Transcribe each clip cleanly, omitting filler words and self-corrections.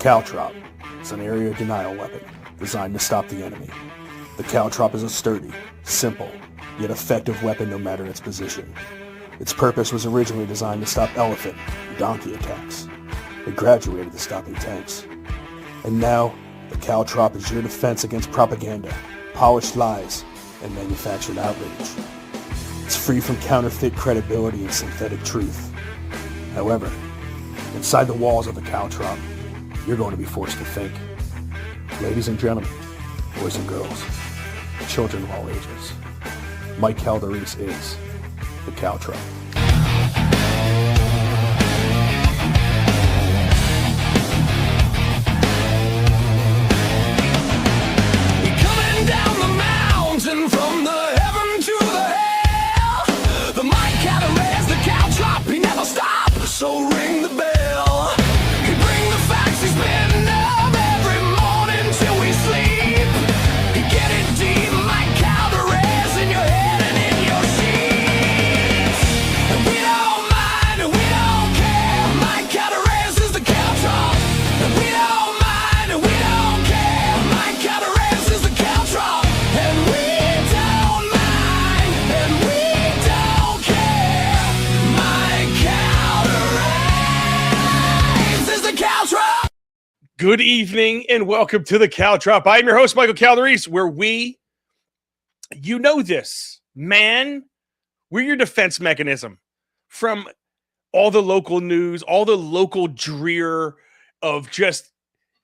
caltrop is an area denial weapon designed to stop the enemy. The caltrop is a sturdy, simple, yet effective weapon no matter its position. Its purpose was originally designed to stop elephant and donkey attacks. It graduated to stopping tanks. And now, the caltrop is your defense against propaganda, polished lies, and manufactured outrage. It's free from counterfeit credibility and synthetic truth. However, inside the walls of the caltrop, you're going to be forced to think. Ladies and gentlemen, boys and girls, children of all ages, Mike Vintzileos is the caltrop. From the heaven to the hell, the mic cabaret, the caltrop, he never stops, so ring the bell. He bring the facts, he's been up every morning till we sleep. He get it deep, mic cabaret, in your head and in your sheets. And we don't mind, and we don't care, mic cabaret is the caltrop. And we don't mind, and we don't care, mic cabaret is the caltrop. And we Good evening and welcome to the Caltrop. I'm your host, Michael Vintzileos, where you know this, man, we're your defense mechanism from all the local news, all the local drear of just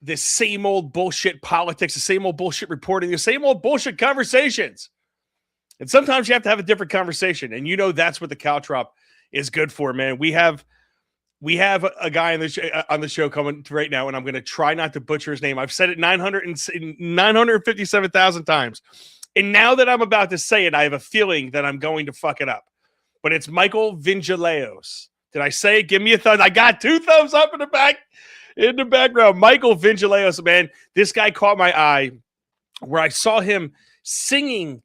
the same old bullshit politics, the same old bullshit reporting, the same old bullshit conversations. And sometimes you have to have a different conversation. And you know that's what the Caltrop is good for, man. We have a guy on the show coming right now, and I'm going to try not to butcher his name. I've said it 957,000 times. And now that I'm about to say it, I have a feeling that I'm going to fuck it up. But it's Mikey Vintzileos. Did I say it? Give me a thumbs. I got 2 thumbs up in the background. Mikey Vintzileos, man. This guy caught my eye where I saw him singing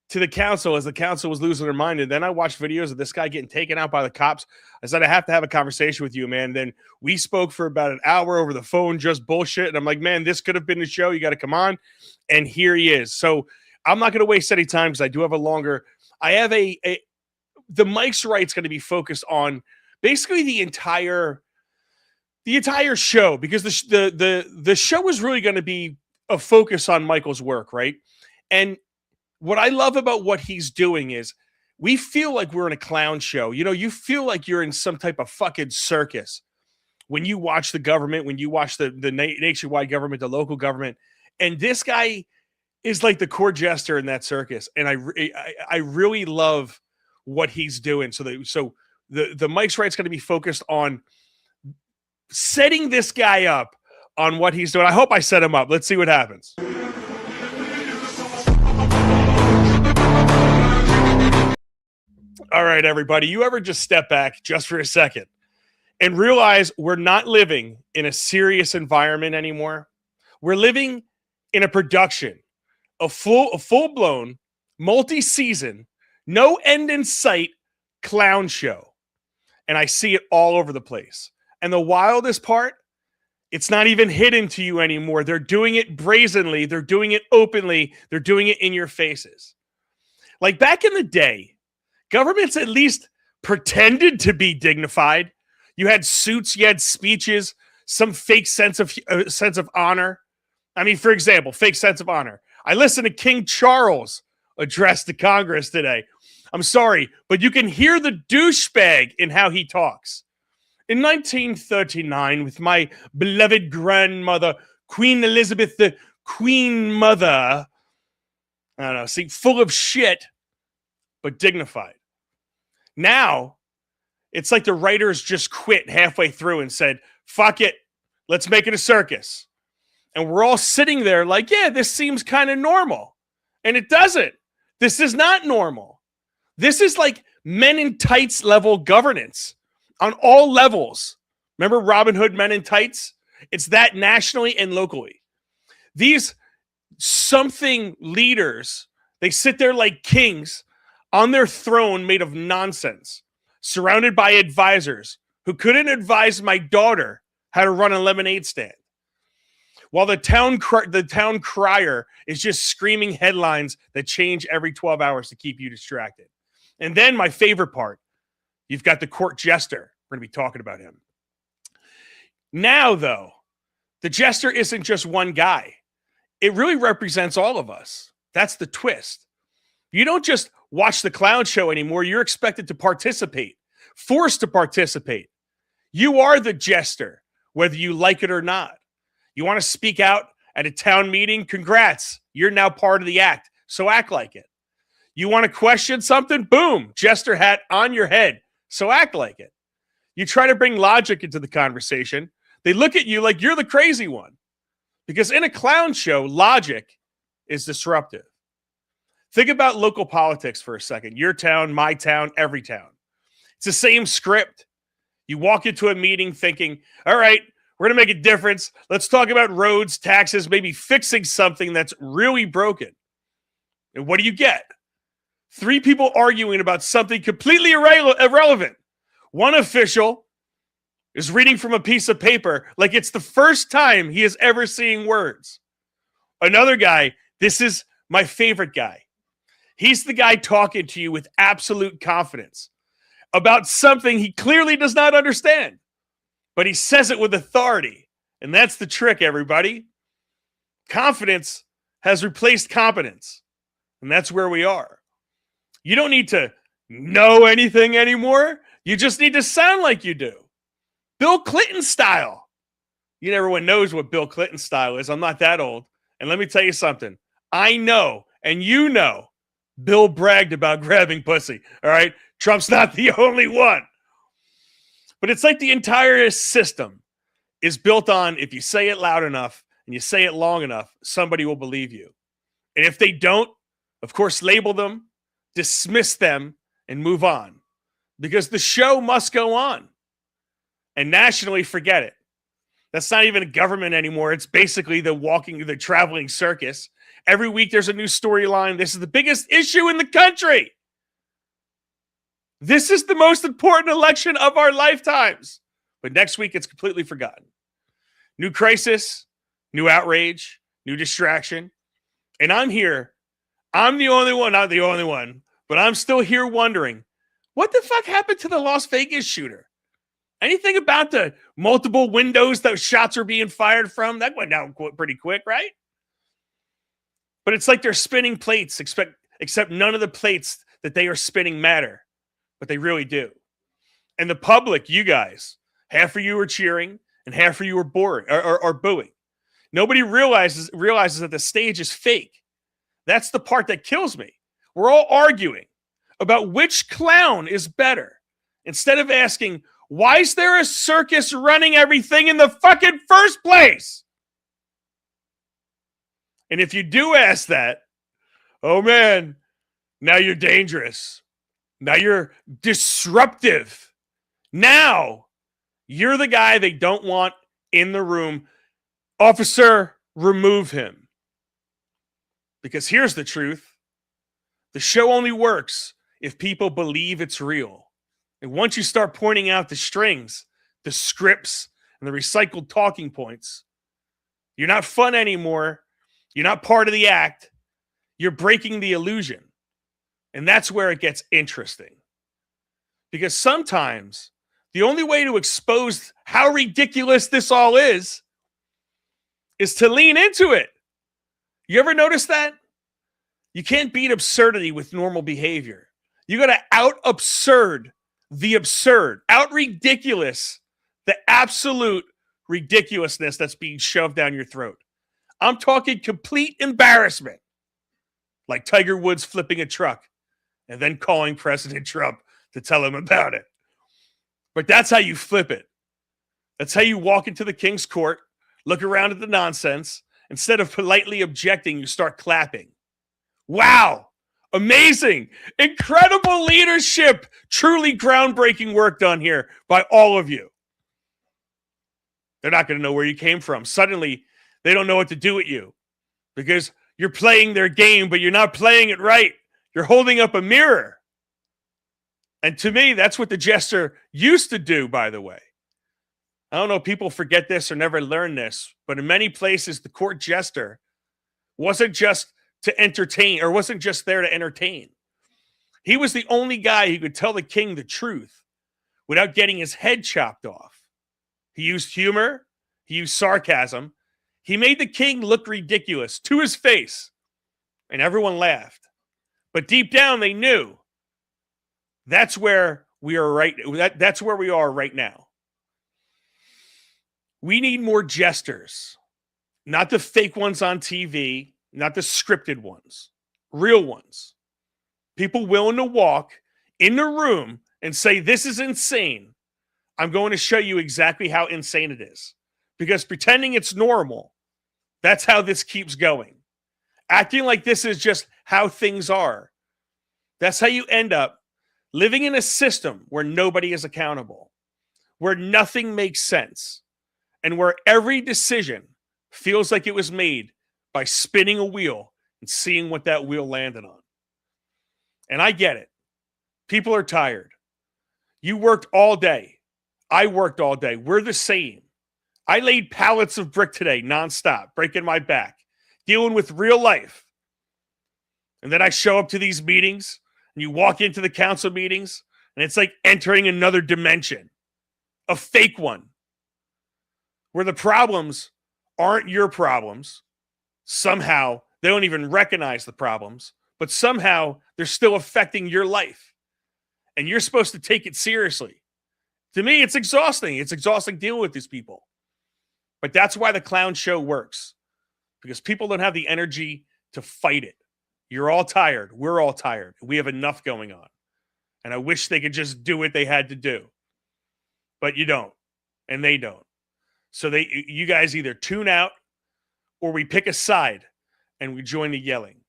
to the council as the council was losing their mind. And then I watched videos of this guy getting taken out by the cops. I said, I have to have a conversation with you, man. Then we spoke for about an hour over the phone, just bullshit. And I'm like, man, this could have been the show. You got to come on. And here he is. So I'm not going to waste any time because I do have the Mike's Right's going to be focused on basically the entire show, because the show is really going to be a focus on Michael's work, right? And what I love about what he's doing is we feel like we're in a clown show. You know, you feel like you're in some type of fucking circus when you watch the government, when you watch the nationwide government, the local government. And this guy is like the core jester in that circus. And I really love what he's doing. So the Mike's Right's going to be focused on setting this guy up on what he's doing. I hope I set him up. Let's see what happens. All right, everybody, you ever just step back just for a second and realize we're not living in a serious environment anymore? We're living in a production, a full-blown, multi-season, no end in sight clown show. And I see it all over the place. And the wildest part, it's not even hidden to you anymore. They're doing it brazenly. They're doing it openly. They're doing it in your faces. Like back in the day, governments at least pretended to be dignified. You had suits, you had speeches, some fake sense of honor. I mean, for example, fake sense of honor. I listened to King Charles address the Congress today. I'm sorry, but you can hear the douchebag in how he talks. In 1939, with my beloved grandmother, Queen Elizabeth, the Queen Mother, I don't know, see, full of shit, but dignified. Now, it's like the writers just quit halfway through and said, fuck it, let's make it a circus. And we're all sitting there like, yeah, this seems kind of normal. And it doesn't. This is not normal. This is like Men in Tights level governance on all levels. Remember Robin Hood Men in Tights? It's that nationally and locally. These something leaders, they sit there like kings on their throne made of nonsense, surrounded by advisors who couldn't advise my daughter how to run a lemonade stand. while the town crier is just screaming headlines that change every 12 hours to keep you distracted. And then my favorite part, you've got the court jester. We're going to be talking about him. Now, though, the jester isn't just one guy. It really represents all of us. That's the twist. You don't just watch the clown show anymore. You're expected to participate, forced to participate. You are the jester, whether you like it or not. You want to speak out at a town meeting? Congrats. You're now part of the act, so act like it. You want to question something? Boom, jester hat on your head, so act like it. You try to bring logic into the conversation. They look at you like you're the crazy one. Because in a clown show, logic is disruptive. Think about local politics for a second. Your town, my town, every town. It's the same script. You walk into a meeting thinking, all right, we're going to make a difference. Let's talk about roads, taxes, maybe fixing something that's really broken. And what do you get? 3 people arguing about something completely irrelevant. One official is reading from a piece of paper like it's the first time he is ever seeing words. Another guy, this is my favorite guy. He's the guy talking to you with absolute confidence about something he clearly does not understand, but he says it with authority. And that's the trick, everybody. Confidence has replaced competence. And that's where we are. You don't need to know anything anymore. You just need to sound like you do. Bill Clinton style. You everyone knows what Bill Clinton style is. I'm not that old. And let me tell you something. I know, and you know, Bill bragged about grabbing pussy. All right? Trump's not the only one. But it's like the entire system is built on if you say it loud enough and you say it long enough, somebody will believe you. And if they don't, of course, label them, dismiss them, and move on. Because the show must go on. And nationally, forget it. That's not even a government anymore. It's basically the traveling circus. Every week there's a new storyline. This is the biggest issue in the country. This is the most important election of our lifetimes. But next week it's completely forgotten. New crisis, new outrage, new distraction. And I'm here. I'm the only one, not the only one, but I'm still here wondering, what the fuck happened to the Las Vegas shooter? Anything about the multiple windows those shots are being fired from? That went down pretty quick, right? But it's like they're spinning plates, except none of the plates that they are spinning matter. But they really do. And the public, you guys, half of you are cheering and half of you are boring or booing. Nobody realizes that the stage is fake. That's the part that kills me. We're all arguing about which clown is better instead of asking, why is there a circus running everything in the fucking first place? And if you do ask that, oh man, now you're dangerous. Now you're disruptive. Now you're the guy they don't want in the room. Officer, remove him. Because here's the truth. The show only works if people believe it's real. And once you start pointing out the strings, the scripts, and the recycled talking points, you're not fun anymore. You're not part of the act. You're breaking the illusion. And that's where it gets interesting. Because sometimes the only way to expose how ridiculous this all is to lean into it. You ever notice that? You can't beat absurdity with normal behavior. You got to out-absurd the absurd, out-ridiculous the absolute ridiculousness that's being shoved down your throat. I'm talking complete embarrassment. Like Tiger Woods flipping a truck and then calling President Trump to tell him about it. But that's how you flip it. That's how you walk into the king's court, look around at the nonsense. Instead of politely objecting, you start clapping. Wow. Amazing. Incredible leadership. Truly groundbreaking work done here by all of you. They're not going to know where you came from. Suddenly, they don't know what to do with you because you're playing their game, but you're not playing it right. You're holding up a mirror. And to me, that's what the Jester used to do, by the way. I don't know if people forget this or never learn this, but in many places, the court jester wasn't just to entertain or wasn't just there to entertain. He was the only guy who could tell the king the truth without getting his head chopped off. He used humor. He used sarcasm. He made the king look ridiculous to his face, and everyone laughed. But deep down, they knew that's where we are right. That's where we are right now. We need more jesters, not the fake ones on TV, not the scripted ones, real ones. People willing to walk in the room and say, this is insane. I'm going to show you exactly how insane it is. Because pretending it's normal, that's how this keeps going. Acting like this is just how things are. That's how you end up living in a system where nobody is accountable, where nothing makes sense, and where every decision feels like it was made by spinning a wheel and seeing what that wheel landed on. And I get it. People are tired. You worked all day. I worked all day. We're the same. I laid pallets of brick today, nonstop, breaking my back, dealing with real life. And then I show up to these meetings, and you walk into the council meetings, and it's like entering another dimension, a fake one, where the problems aren't your problems. Somehow, they don't even recognize the problems, but somehow they're still affecting your life. And you're supposed to take it seriously. To me, it's exhausting. It's exhausting dealing with these people. But that's why the clown show works. Because people don't have the energy to fight it. You're all tired. We're all tired. We have enough going on. And I wish they could just do what they had to do. But you don't. And they don't. So you guys either tune out or we pick a side and we join the yelling.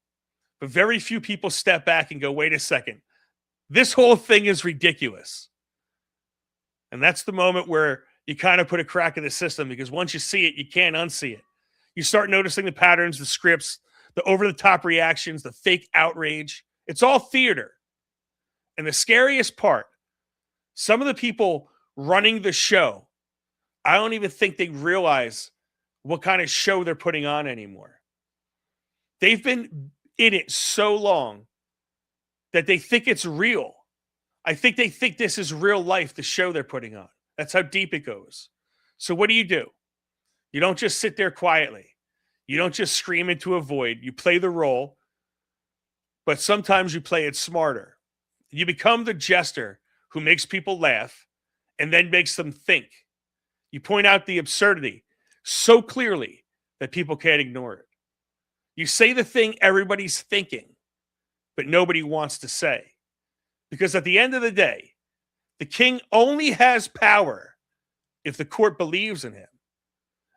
But very few people step back and go, wait a second. This whole thing is ridiculous. And that's the moment where you kind of put a crack in the system, because once you see it, you can't unsee it. You start noticing the patterns, the scripts, the over-the-top reactions, the fake outrage. It's all theater. And the scariest part, some of the people running the show, I don't even think they realize what kind of show they're putting on anymore. They've been in it so long that they think it's real. I think they think this is real life, the show they're putting on. That's how deep it goes. So what do? You don't just sit there quietly. You don't just scream into a void. You play the role, but sometimes you play it smarter. You become the jester who makes people laugh and then makes them think. You point out the absurdity so clearly that people can't ignore it. You say the thing everybody's thinking, but nobody wants to say. Because at the end of the day, the king only has power if the court believes in him.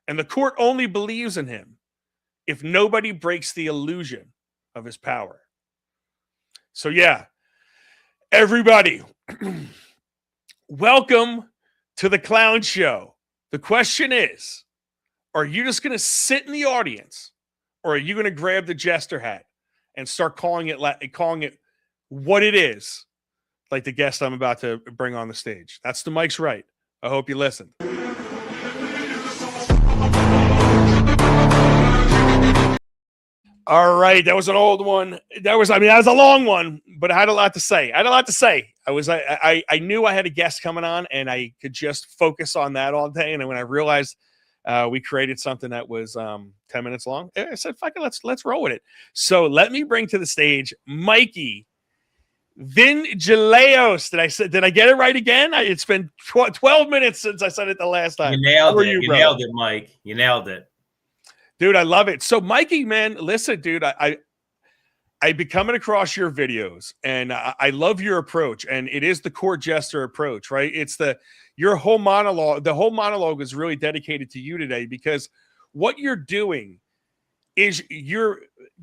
And the court only believes in him if nobody breaks the illusion of his power. So yeah, everybody, welcome to the clown show. The question is, are you just going to sit in the audience, or are you going to grab the jester hat and start calling it what it is, like the guest I'm about to bring on the stage? That's the mic's right. I hope you listen. All right, that was an old one. That was a long one, but I had a lot to say. I knew I had a guest coming on, and I could just focus on that all day. And then when I realized we created something that was 10 minutes long, I said, "Fuck it, let's roll with it." So let me bring to the stage Mikey Vintzileos. Did I get it right again? It's been 12 minutes since I said it the last time. You nailed it. You nailed it, Mike. You nailed it. Dude, I love it. So, Mikey, man, listen, dude, I've been coming across your videos, and I love your approach, and it is the court jester approach, right? It's your whole monologue. The whole monologue is really dedicated to you today, because what you're doing is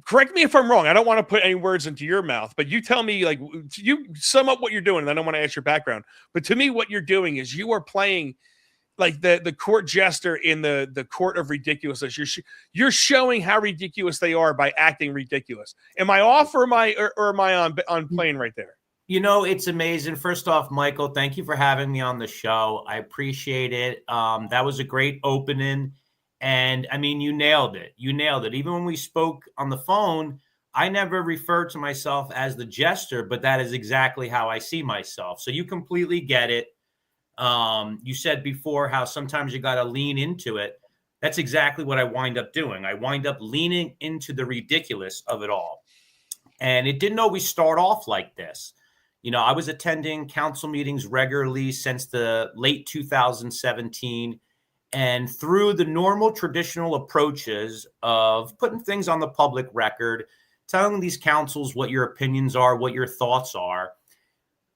correct me if I'm wrong. I don't want to put any words into your mouth, but you tell me, like, you sum up what you're doing, and I don't want to ask your background. But to me, what you're doing is you are playing like the court jester in the court of ridiculousness. You're showing how ridiculous they are by acting ridiculous. Am I off, or am I on playing right there? It's amazing. First off, Michael, thank you for having me on the show. I appreciate it. That was a great opening. And I mean, you nailed it. You nailed it. Even when we spoke on the phone, I never referred to myself as the Jester, but that is exactly how I see myself. So you completely get it. You said before how sometimes you got to lean into it. That's exactly what I wind up doing. I wind up leaning into the ridiculous of it all. And it didn't always start off like this. I was attending council meetings regularly since the late 2017. And through the normal traditional approaches of putting things on the public record, telling these councils what your opinions are, what your thoughts are,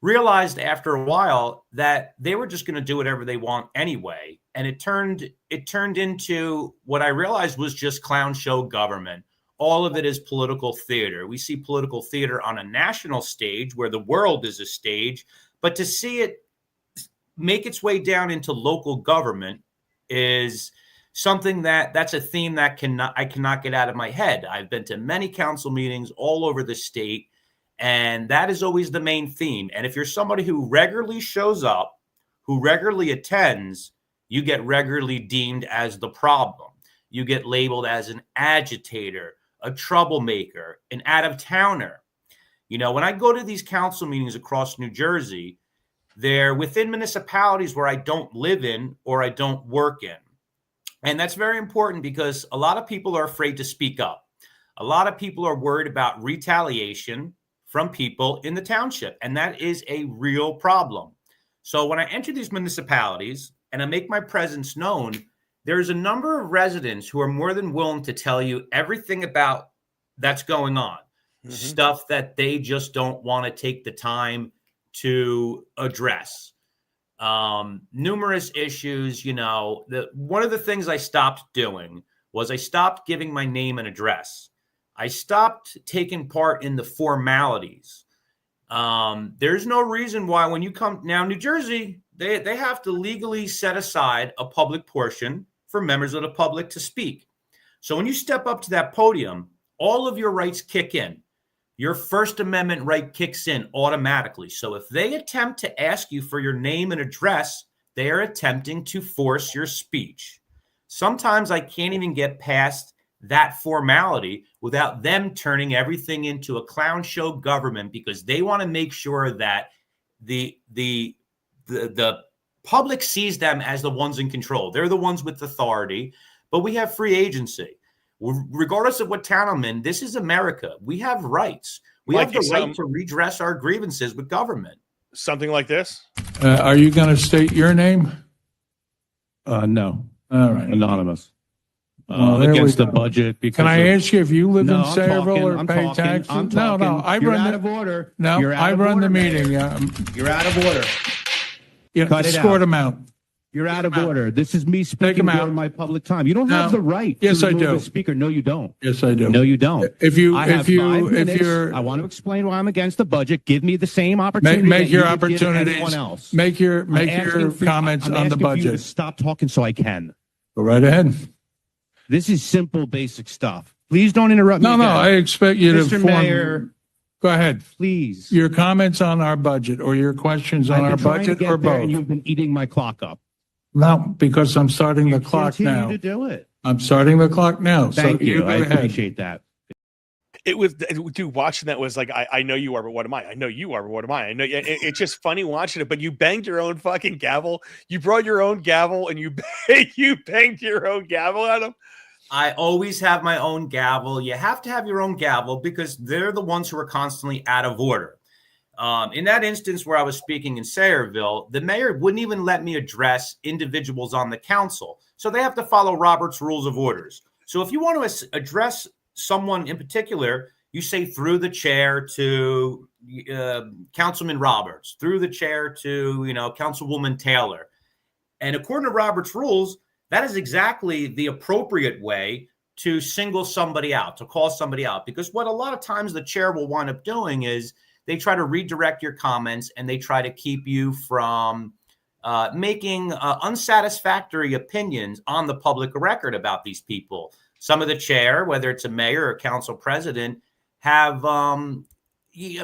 realized after a while that they were just going to do whatever they want anyway. And it turned into what I realized was just clown show government. All of it is political theater. We see political theater on a national stage where the world is a stage, but to see it make its way down into local government is something that's a theme that I cannot get out of my head. I've been to many council meetings all over the state, and that is always the main theme. And if you're somebody who regularly shows up, who regularly attends, you get regularly deemed as the problem. You get labeled as an agitator, a troublemaker, an out-of-towner. When I go to these council meetings across New Jersey, they're within municipalities where I don't live in or I don't work in. And that's very important because a lot of people are afraid to speak up. A lot of people are worried about retaliation from people in the township, and that is a real problem. So when I enter these municipalities and I make my presence known, there's a number of residents who are more than willing to tell you everything about that's going on, stuff that they just don't want to take the time to address. Numerous issues, one of the things I stopped doing was I stopped giving my name and address. I stopped taking part in the formalities. There's no reason why when you come now, New Jersey, they have to legally set aside a public portion for members of the public to speak. So when you step up to that podium, all of your rights kick in. Your First Amendment right kicks in automatically. So if they attempt to ask you for your name and address, they are attempting to force your speech. Sometimes I can't even get past that formality without them turning everything into a clown show government because they want to make sure that the public sees them as the ones in control. They're the ones with authority, but we have free agency. Regardless of what town I'm in, this is America. We have rights. We have the right to redress our grievances with government. Something like this? Are you going to state your name? No. All right. Anonymous. Well, Against the budget. Can I ask you if you live in I'm Sayreville or talking, pay I'm talking, taxes? I'm talking. No. I You're run out of order. No, You're out I of run order, the meeting. You're out of order. Cut it Escort out. him out. You're out of order. This is me him speaking out. during my public time. You don't have No. the right Yes, to I remove do. the speaker. No, you don't. Yes, I do. No, you don't. If you, I have if you, 5 if minutes. you're, I want to explain why I'm against the budget. Give me the same opportunity. make that your you would give opportunities. anyone else. Make your I'm comments I'm on the asking for you to budget. stop talking so I can. Go right ahead. This is simple, basic stuff. Please don't interrupt me. No, again. I expect you to Mr. form. Mayor, Go ahead. please. Your comments on our budget or your questions on I've our been trying to budget get or there, both? and you've been eating my clock up. No, because I'm starting the clock Continue now. to do it. I'm starting the clock now. Thank so you. go I ahead. appreciate that. It was, dude, watching that was like, I know you are, but what am I? I know you are, but what am I? I know it's just funny watching it, but you banged your own fucking gavel. You brought your own gavel and you banged your own gavel at him. I always have my own gavel. You have to have your own gavel because they're the ones who are constantly out of order. In that instance where I was speaking in Sayreville, the mayor wouldn't even let me address individuals on the council. So they have to follow Robert's Rules of Orders. So if you want to address someone in particular, you say through the chair to Councilman Roberts, through the chair to, Councilwoman Taylor. And according to Robert's rules, that is exactly the appropriate way to single somebody out, to call somebody out. Because what a lot of times the chair will wind up doing is they try to redirect your comments and they try to keep you from making unsatisfactory opinions on the public record about these people. Some of the chair, whether it's a mayor or council president, have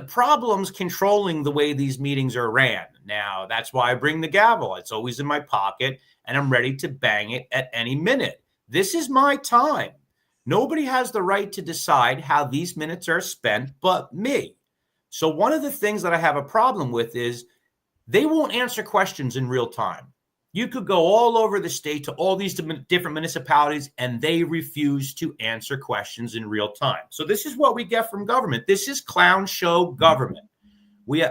problems controlling the way these meetings are ran. Now, that's why I bring the gavel. It's always in my pocket, and I'm ready to bang it at any minute. This is my time. Nobody has the right to decide how these minutes are spent but me. So one of the things that I have a problem with is they won't answer questions in real time. You could go all over the state to all these different municipalities, and they refuse to answer questions in real time. So this is what we get from government. This is clown show government.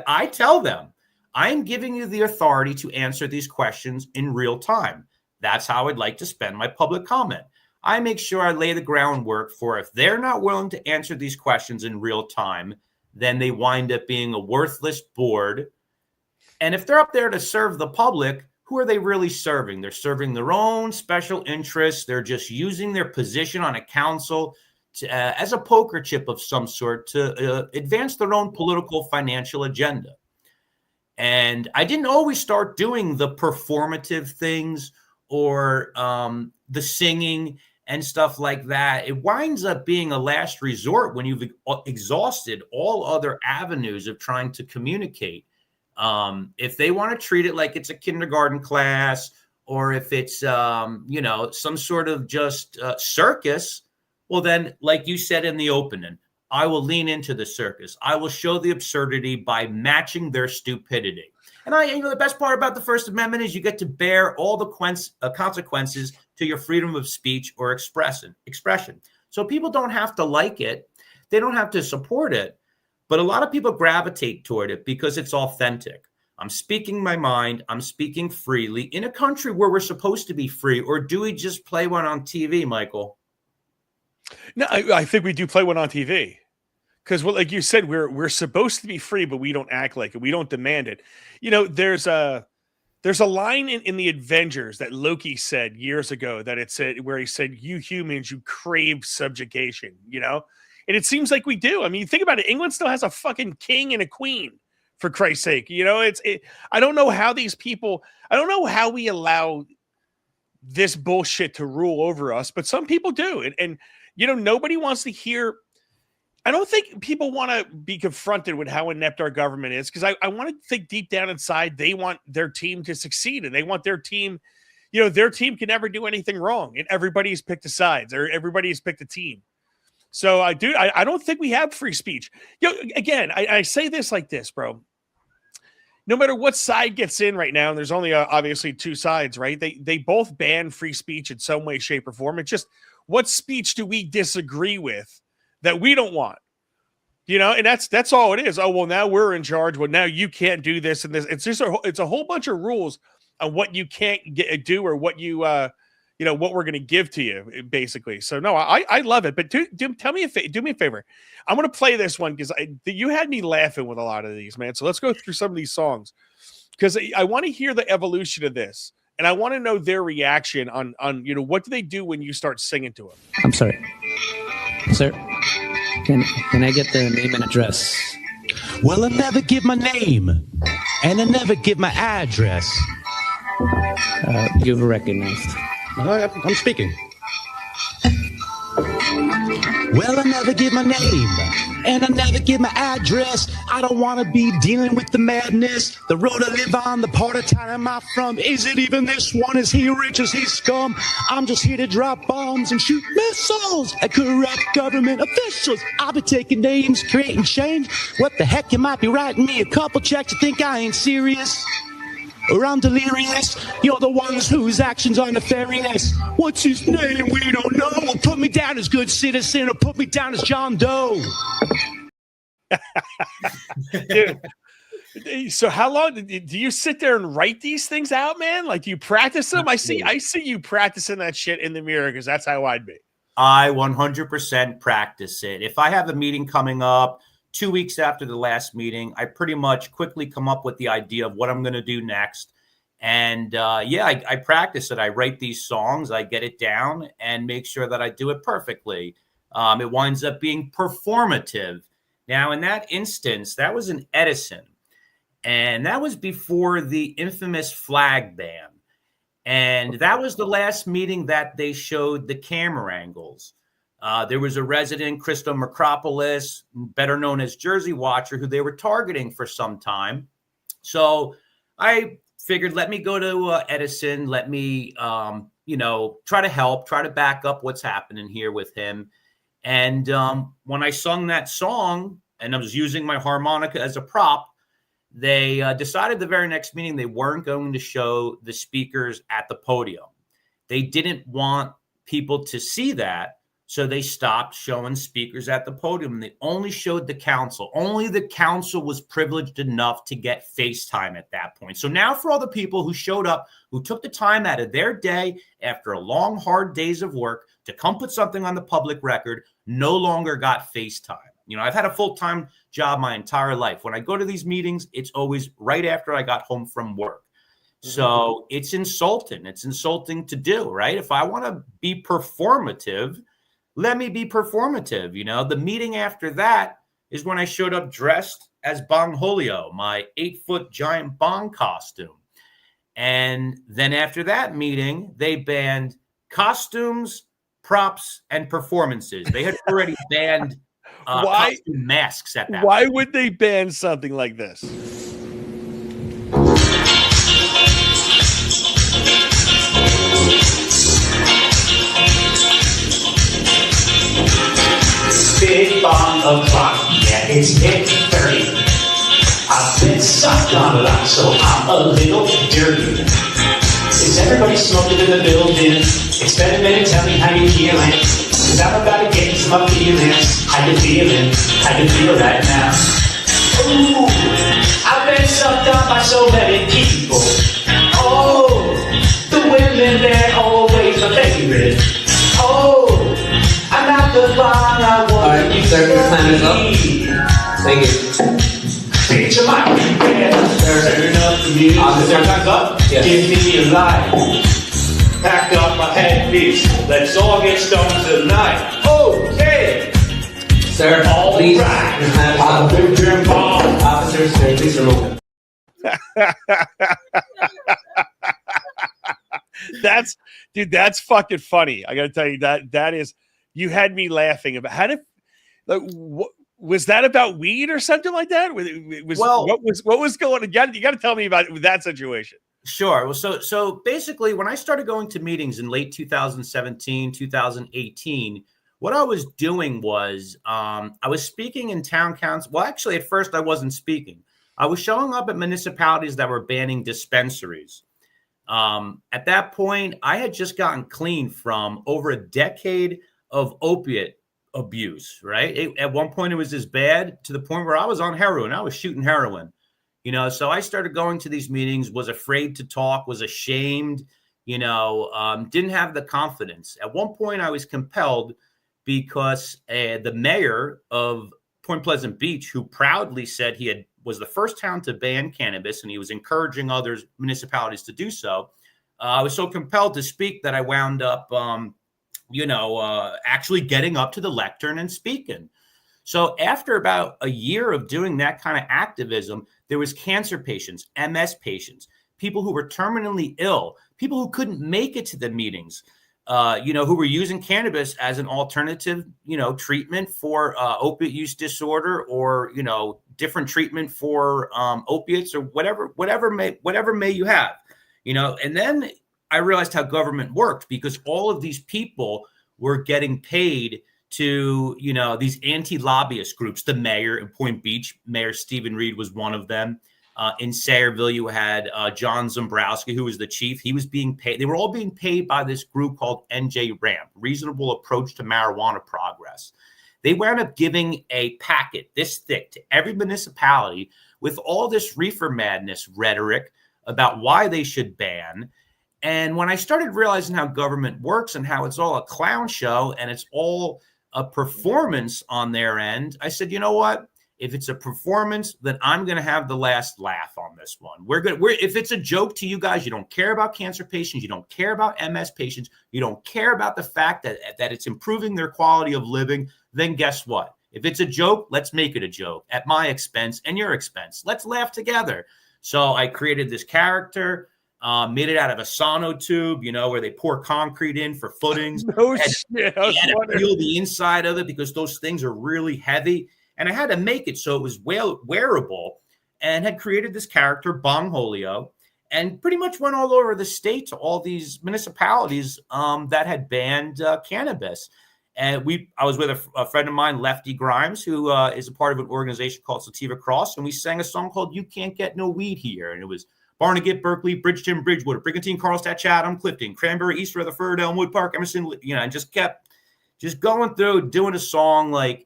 I tell them, I'm giving you the authority to answer these questions in real time. That's how I'd like to spend my public comment. I make sure I lay the groundwork for if they're not willing to answer these questions in real time, then they wind up being a worthless board. And if they're up there to serve the public, who are they really serving? They're serving their own special interests. They're just using their position on a council to, as a poker chip of some sort to advance their own political financial agenda. And I didn't always start doing the performative things or the singing and stuff like that. It winds up being a last resort when you've exhausted all other avenues of trying to communicate. If they want to treat it like it's a kindergarten class, or if it's, some sort of just circus, well, then, like you said in the opening, I will lean into the circus. I will show the absurdity by matching their stupidity. And the best part about the First Amendment is you get to bear all the consequences to your freedom of speech or expression. So people don't have to like it. They don't have to support it. But a lot of people gravitate toward it because it's authentic. I'm speaking my mind. I'm speaking freely in a country where we're supposed to be free. Or do we just play one on TV, Michael? No, I think we do play one on TV. Because, like you said, we're supposed to be free, but we don't act like it. We don't demand it. There's a line in the Avengers that Loki said years ago that it said where he said, "You humans, you crave subjugation." And it seems like we do. I mean, think about it. England still has a fucking king and a queen, for Christ's sake. I don't know how these people. I don't know how we allow this bullshit to rule over us, but some people do. And nobody wants to hear. I don't think people want to be confronted with how inept our government is, because I want to think deep down inside they want their team to succeed, and they want their team, their team can never do anything wrong, and everybody's picked a sides or everybody's picked a team. So I don't think we have free speech. Again, I say this like this, bro. No matter what side gets in right now, and there's only obviously two sides, right? They both ban free speech in some way, shape, or form. It's just, what speech do we disagree with that we don't want? And that's all it is. Oh, well, now we're in charge. Well, now you can't do this and this. It's just it's a whole bunch of rules on what you can't do or what you what we're going to give to you, basically. So no, I love it. But do me a favor. I'm going to play this one because you had me laughing with a lot of these, man. So let's go through some of these songs because I want to hear the evolution of this, and I want to know their reaction on what do they do when you start singing to them. I'm sorry, sir. Can I get the name and address? Well, I never give my name, and I never give my address. You've recognized. I'm speaking. Well, I never give my name, and I never give my address. I don't want to be dealing with the madness. The road I live on, the part of town am I from? Is it even this one? Is he rich? Is he scum? I'm just here to drop bombs and shoot missiles at corrupt government officials. I'll be taking names, creating change. What the heck? You might be writing me a couple checks. You think I ain't serious? Or I'm delirious. You're the ones whose actions are nefarious. What's his name? We don't know. Well, put me down as good citizen or put me down as John Doe. Dude, so how long do you sit there and write these things out, man? Like, do you practice them? I see you practicing that shit in the mirror because that's how I'd be. I 100% practice it. If I have a meeting coming up 2 weeks after the last meeting, I pretty much quickly come up with the idea of what I'm going to do next. And I practice it. I write these songs, I get it down and make sure that I do it perfectly. It winds up being performative. Now, in that instance, that was in Edison. And that was before the infamous flag ban. And that was the last meeting that they showed the camera angles. There was a resident, Christo Macropolis, better known as Jersey Watcher, who they were targeting for some time. So I figured, let me go to Edison. Let me, try to help, try to back up what's happening here with him. And when I sung that song and I was using my harmonica as a prop, they decided the very next meeting they weren't going to show the speakers at the podium. They didn't want people to see that. So they stopped showing speakers at the podium, and they only showed the council. Only the council was privileged enough to get FaceTime at that point. So now for all the people who showed up, who took the time out of their day after a long, hard days of work to come put something on the public record, no longer got FaceTime. I've had a full-time job my entire life. When I go to these meetings, it's always right after I got home from work. So it's insulting. It's insulting to do, right? If I want to be performative, let me be performative. The meeting after that is when I showed up dressed as Bong Julio, my 8-foot giant Bong costume. And then after that meeting, they banned costumes, props, and performances. They had already banned costume masks at that Why point. would they ban something like this? Big bomb o'clock, yeah, it's 8:30. I've been sucked on a lot, so I'm a little dirty. Is everybody smoking in the building? It's been a minute, tell me how you feeling. Cause I'm about to get into my feelings. How you feeling? How you feel right now? Ooh, I've been sucked on by so many people. Oh, the women, they're always my favorite. Oh, I'm not the one I want. All right, sir, your time is up. Thank you. Picture my weekend. Turn up the music. Officer. Time's up. Yes. Give me a light. Pack up my headpiece. Let's all get stoned tonight. Okay. Sir, All please. right. Your time is I'm a up. big Jim Bong. Officer, sir, please remove. That's fucking funny. I gotta tell you that is, you had me laughing about how did, like, was that about weed or something like that? What was going on? You got to tell me about that situation. Sure. Well, so basically, when I started going to meetings in late 2017, 2018, what I was doing was I was speaking in town council. Well, actually, at first, I wasn't speaking. I was showing up at municipalities that were banning dispensaries. At that point, I had just gotten clean from over a decade of opiate abuse, right? At one point, it was as bad to the point where I was on heroin. I was shooting heroin. So I started going to these meetings, was afraid to talk, was ashamed, didn't have the confidence. At one point, I was compelled because the mayor of Point Pleasant Beach, who proudly said was the first town to ban cannabis, and he was encouraging other municipalities to do so. I was so compelled to speak that I wound up, actually getting up to the lectern and speaking. So after about a year of doing that kind of activism, there was cancer patients, MS patients, people who were terminally ill, people who couldn't make it to the meetings, who were using cannabis as an alternative, treatment for opiate use disorder, or, different treatment for opiates, or whatever may you have, and then I realized how government worked, because all of these people were getting paid to, these anti-lobbyist groups. The mayor in Point Beach, Mayor Stephen Reed, was one of them. In Sayreville, you had John Zombrowski, who was the chief. He was being paid. They were all being paid by this group called NJ RAMP, Reasonable Approach to Marijuana Progress. They wound up giving a packet this thick to every municipality with all this reefer madness rhetoric about why they should ban. And when I started realizing how government works and how it's all a clown show and it's all a performance on their end, I said, you know what? If it's a performance, then I'm going to have the last laugh on this one. If it's a joke to you guys, you don't care about cancer patients, you don't care about MS patients, you don't care about the fact that it's improving their quality of living, then guess what? If it's a joke, let's make it a joke at my expense and your expense. Let's laugh together. So I created this character. Made it out of a sonotube, where they pour concrete in for footings. No shit. I had to peel the inside of it because those things are really heavy. And I had to make it so it was wearable, and had created this character, Bong Holio, and pretty much went all over the state to all these municipalities that had banned cannabis. And I was with a friend of mine, Lefty Grimes, who is a part of an organization called Sativa Cross, and we sang a song called "You Can't Get No Weed Here," and it was Barnegat, Berkeley, Bridgeton, Bridgewater, Brigantine, Carlstadt, Chatham, Clifton, Cranberry, East Rutherford, Elmwood Park, Emerson, and just kept going through doing a song like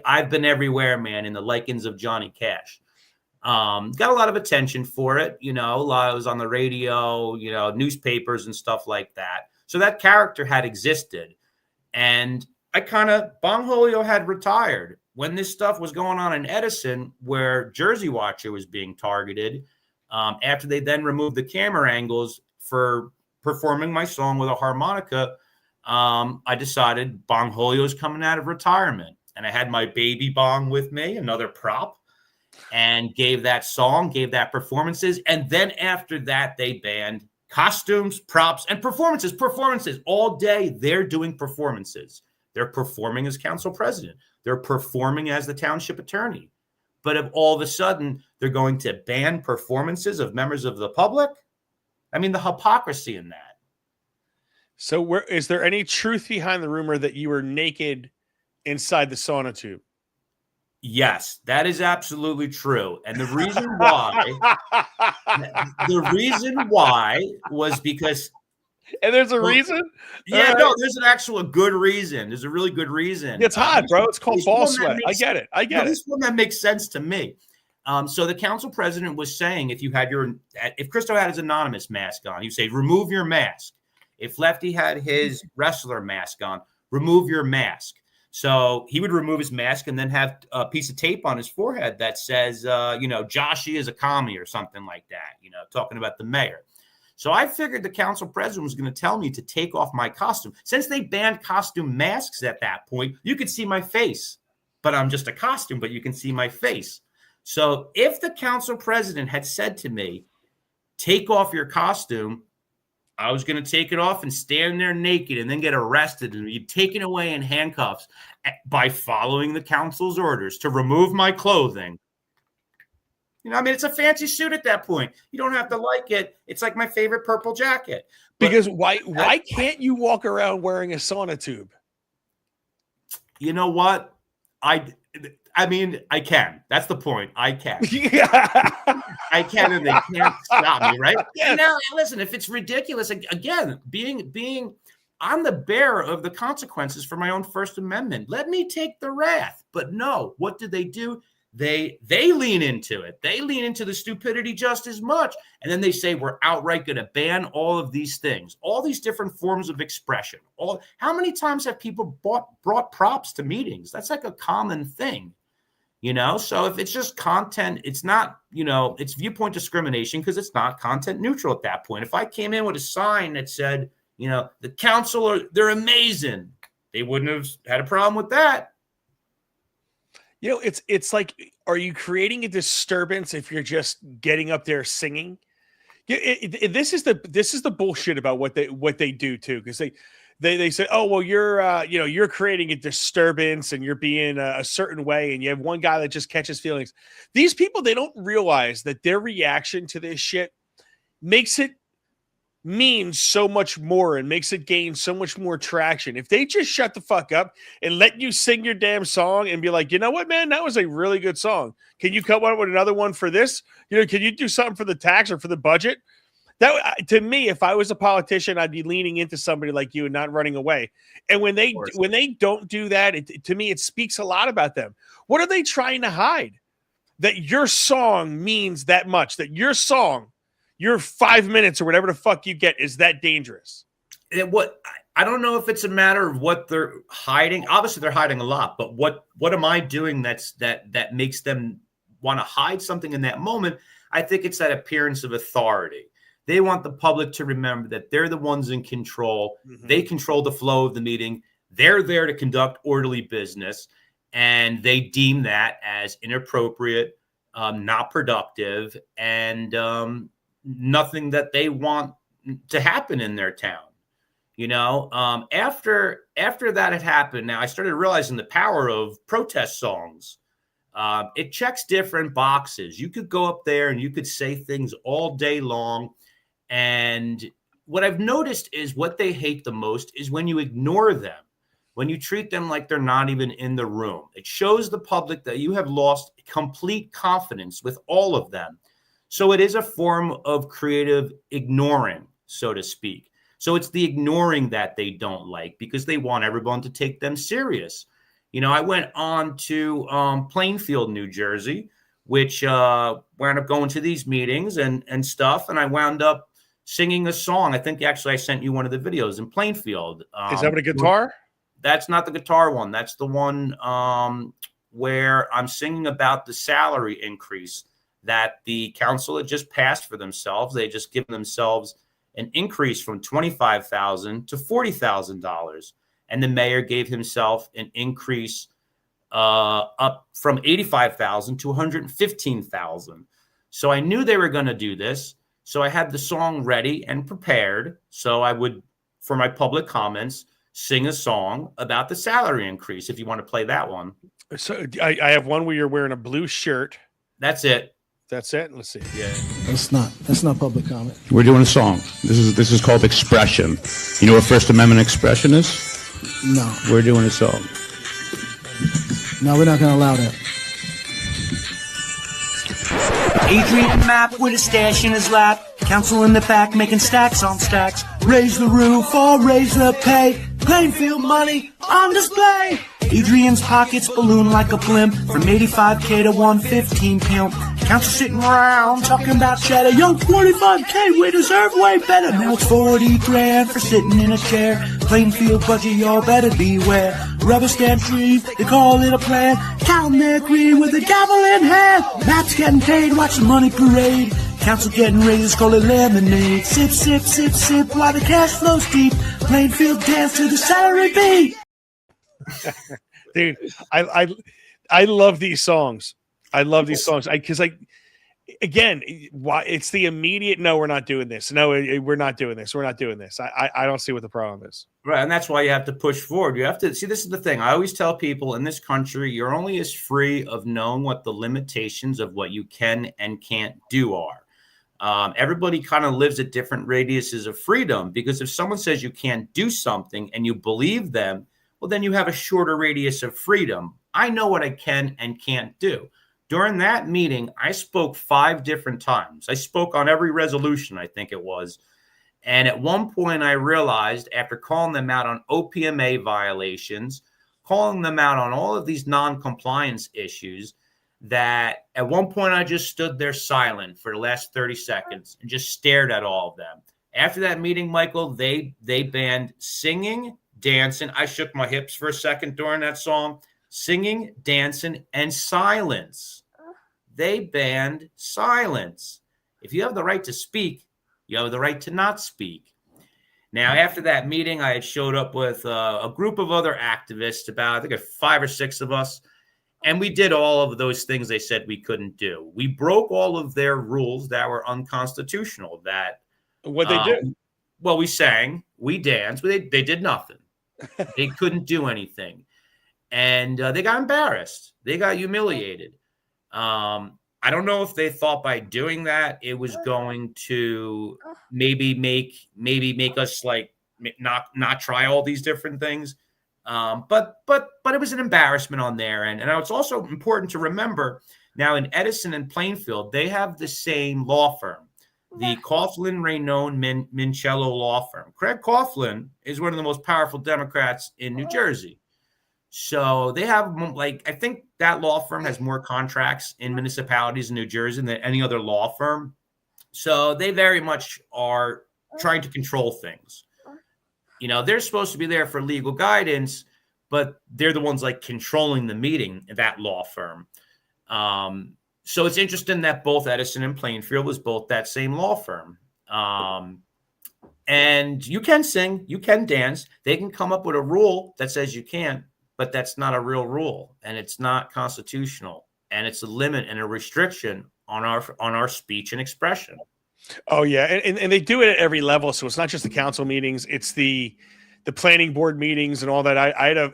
I've Been Everywhere, man, in the likings of Johnny Cash. Got a lot of attention for it, a lot. It was on the radio, newspapers and stuff like that. So that character had existed. And Bong Holio had retired when this stuff was going on in Edison, where Jersey Watcher was being targeted. After they then removed the camera angles for performing my song with a harmonica, I decided Bong Holio's coming out of retirement. And I had my baby Bong with me, another prop, and gave that performances. And then after that, they banned costumes, props, and performances all day. They're doing performances. They're performing as council president. They're performing as the township attorney. But if all of a sudden they're going to ban performances of members of the public, I mean, the hypocrisy in that. So is there any truth behind the rumor that you were naked inside the sonotube? Yes, that is absolutely true. And the reason why was because. And there's a reason? Yeah, no, there's a good reason. There's a really good reason. It's hot, bro. It's called ball sweat. I get it. This one that makes sense to me. So the council president was saying, if Christo had his anonymous mask on, he'd say, remove your mask. If Lefty had his wrestler mask on, remove your mask. So he would remove his mask and then have a piece of tape on his forehead that says, Joshy is a commie or something like that, talking about the mayor. So I figured the council president was going to tell me to take off my costume. Since they banned costume masks at that point, you could see my face, but I'm just a costume, but you can see my face. So if the council president had said to me, take off your costume, I was going to take it off and stand there naked and then get arrested and be taken away in handcuffs by following the council's orders to remove my clothing. It's a fancy suit at that point. You don't have to like it. It's like my favorite purple jacket. Because why can't you walk around wearing a sonotube? You know what? I can. That's the point. I can. I can, and they can't stop me, right? Yeah. Now, listen, if it's ridiculous, again, I'm the bearer of the consequences for my own First Amendment. Let me take the wrath. But no, what did they do? They lean into it. They lean into the stupidity just as much. And then they say, we're outright going to ban all of these things, all these different forms of expression. How many times have people brought props to meetings? That's like a common thing, So if it's just content, it's not, it's viewpoint discrimination because it's not content neutral at that point. If I came in with a sign that said, the council, they're amazing, they wouldn't have had a problem with that. It's like, are you creating a disturbance if you're just getting up there singing? This is the bullshit about what they do too, because they say, oh well, you're creating a disturbance and you're being a certain way, and you have one guy that just catches feelings. These people, they don't realize that their reaction to this shit makes it mean so much more and makes it gain so much more traction. If they just shut the fuck up and let you sing your damn song and be like, you know what, man, that was a really good song. Can you cut one with another one for this? Can you do something for the tax or for the budget? That, to me, if I was a politician, I'd be leaning into somebody like you and not running away. And when they don't do that, to me, it speaks a lot about them. What are they trying to hide? That your song means that much, that your song, your 5 minutes or whatever the fuck you get is that dangerous. I don't know if it's a matter of what they're hiding. Obviously, they're hiding a lot, but what am I doing that makes them want to hide something in that moment? I think it's that appearance of authority. They want the public to remember that they're the ones in control. Mm-hmm. They control the flow of the meeting. They're there to conduct orderly business, and they deem that as inappropriate, not productive, and nothing that they want to happen in their town. After that had happened, now I started realizing the power of protest songs. It checks different boxes. You could go up there and you could say things all day long. And what I've noticed is what they hate the most is when you ignore them, when you treat them like they're not even in the room. It shows the public that you have lost complete confidence with all of them. So it is a form of creative ignoring, so to speak. So it's the ignoring that they don't like because they want everyone to take them serious. I went on to Plainfield, New Jersey, which wound up going to these meetings and stuff. And I wound up singing a song. I think actually I sent you one of the videos in Plainfield. Is that with a guitar? That's not the guitar one. That's the one where I'm singing about the salary increase that the council had just passed for themselves. They just given themselves an increase from $25,000 to $40,000. And the mayor gave himself an increase up from $85,000 to $115,000. So I knew they were going to do this. So I had the song ready and prepared. So I would, for my public comments, sing a song about the salary increase. If you want to play that one. So I have one where you're wearing a blue shirt. That's it. That's it. Let's see. Yeah. That's not public comment. We're doing a song. This is called expression. You know what First Amendment expression is? No. We're doing a song. No, we're not going to allow that. Adrian Mapp with a stash in his lap. Council in the back making stacks on stacks. Raise the roof or raise the pay. Plainfield money on display. Adrian's pockets balloon like a blimp. From 85K to 115 pimp. Council sitting around talking about cheddar. Yo, 45K, we deserve way better. Now it's 40 grand for sitting in a chair. Plainfield budget, y'all better beware. Rubber stamp dream, they call it a plan. Counting their green with a gavel in hand. Matt's getting paid, watch the money parade. Council getting raises, call it lemonade. Sip, sip, sip, sip, while the cash flows deep. Plainfield dance to the salary beat. Dude, I love these songs. I love these songs because again, why it's the immediate no, we're not doing this. No, we're not doing this. We're not doing this. I don't see what the problem is. Right, and that's why you have to push forward. You have to see. This is the thing. I always tell people in this country, you're only as free of knowing what the limitations of what you can and can't do are. Everybody kind of lives at different radiuses of freedom because if someone says you can't do something and you believe them, well, then you have a shorter radius of freedom. I know what I can and can't do. During that meeting, I spoke 5 different times. I spoke on every resolution, I think it was. And at one point, I realized after calling them out on OPMA violations, calling them out on all of these non-compliance issues, that at one point I just stood there silent for the last 30 seconds and just stared at all of them. After that meeting, Michael, they banned singing, dancing. I shook my hips for a second during that song. Singing, dancing, and silence. They banned silence. If you have the right to speak, you have the right to not speak. Now, after that meeting, I had showed up with a group of other activists, about, I think, 5 or 6 of us, and we did all of those things they said we couldn't do. We broke all of their rules that were unconstitutional. What they do? Well, we sang, we danced, but they did nothing. They couldn't do anything. And they got embarrassed. They got humiliated. I don't know if they thought by doing that it was going to maybe make us like not try all these different things. But it was an embarrassment on their end. And it's also important to remember now in Edison and Plainfield, they have the same law firm, the Coughlin, Raynon, Mincello law firm. Craig Coughlin is one of the most powerful Democrats in New Jersey. So they have, like, I think that law firm has more contracts in municipalities in New Jersey than any other law firm. So they very much are trying to control things. You know, they're supposed to be there for legal guidance, but they're the ones like controlling the meeting, that law firm. So it's interesting that both Edison and Plainfield was both that same law firm. And you can sing, you can dance. They can come up with a rule that says you can't, but that's not a real rule, and it's not constitutional, and it's a limit and a restriction on our speech and expression. Oh yeah, and they do it at every level. So it's not just the council meetings; it's the planning board meetings and all that. I had a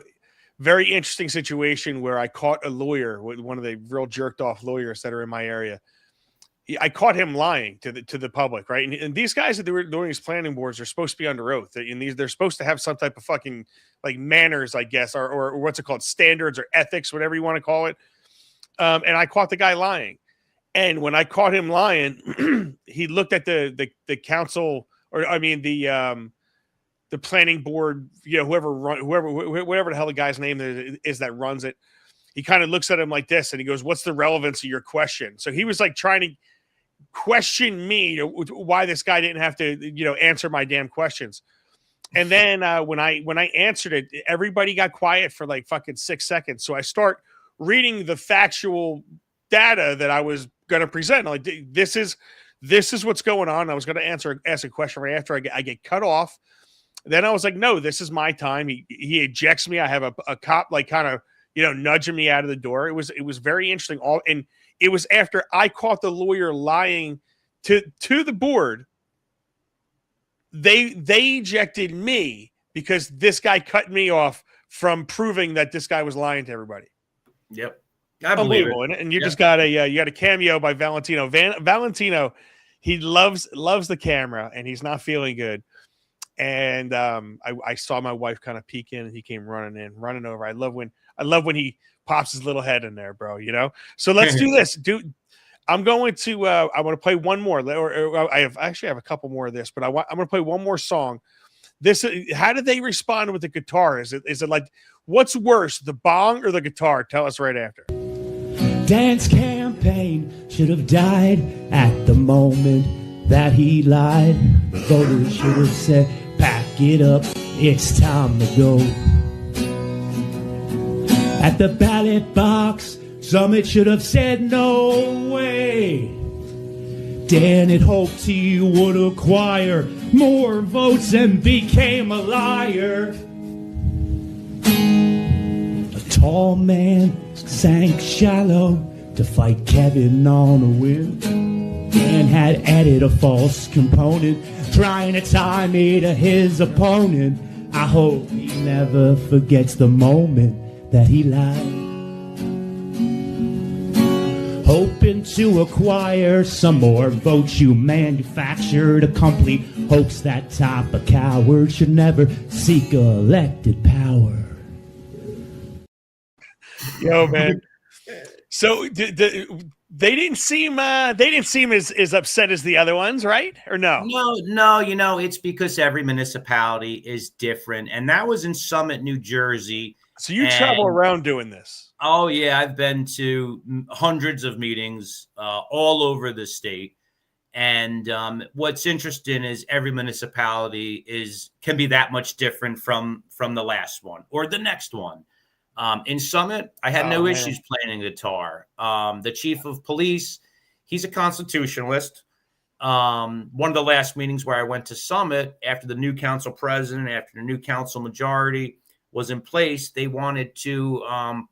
very interesting situation where I caught a lawyer, one of the real jerked off lawyers that are in my area. I caught him lying to the public, right? And these guys that they were doing these planning boards are supposed to be under oath. And they're supposed to have some type of fucking like manners, I guess, or what's it called, standards or ethics, whatever you want to call it. And I caught the guy lying. And when I caught him lying, he looked at the council, or I mean the planning board, you know, whatever the hell the guy's name is that runs it. He kind of looks at him like this, and he goes, "What's the relevance of your question?" So he was like trying to question me why this guy didn't have to, you know, answer my damn questions. And then when I answered it, everybody got quiet for like fucking 6 seconds. So I start reading the factual data that I was going to present. Like, this is what's going on. I was going to ask a question right after I get cut off. Then I was like, no, this is my time. He ejects me. I have a cop like kind of, you know, nudging me out of the door. It was very interesting. And it was after I caught the lawyer lying to the board. They ejected me because this guy cut me off from proving that this guy was lying to everybody. Yep. I believe it. And you just got a cameo by Valentino. Valentino, he loves the camera, and he's not feeling good. And I saw my wife kind of peek in, and he came running over. I love when he pops his little head in there, bro. You know. So let's do this, dude. I'm going to play one more. I have a couple more of this, but I'm going to play one more song. How did they respond with the guitar? Is it like, what's worse, the bong or the guitar? Tell us right after. Dan's campaign should have died at the moment that he lied. The voters should have said, pack it up, it's time to go. At the ballot box, Summit should have said no way. Dan had hoped he would acquire more votes and became a liar. A tall man sank shallow to fight Kevin on a win. Dan had added a false component, trying to tie me to his opponent. I hope he never forgets the moment that he lied. Hoping to acquire some more votes, you manufactured a complete hoax. That type of coward should never seek elected power. Yo, man. So they didn't seem as upset as the other ones, right? Or no? No. You know, it's because every municipality is different, and that was in Summit, New Jersey. So you travel around doing this? Oh yeah, I've been to hundreds of meetings all over the state, and what's interesting is every municipality can be that much different from the last one or the next one. In Summit, I had no issues playing guitar. The chief of police, he's a constitutionalist. One of the last meetings where I went to Summit, after the new council president, after the new council majority was in place, they wanted to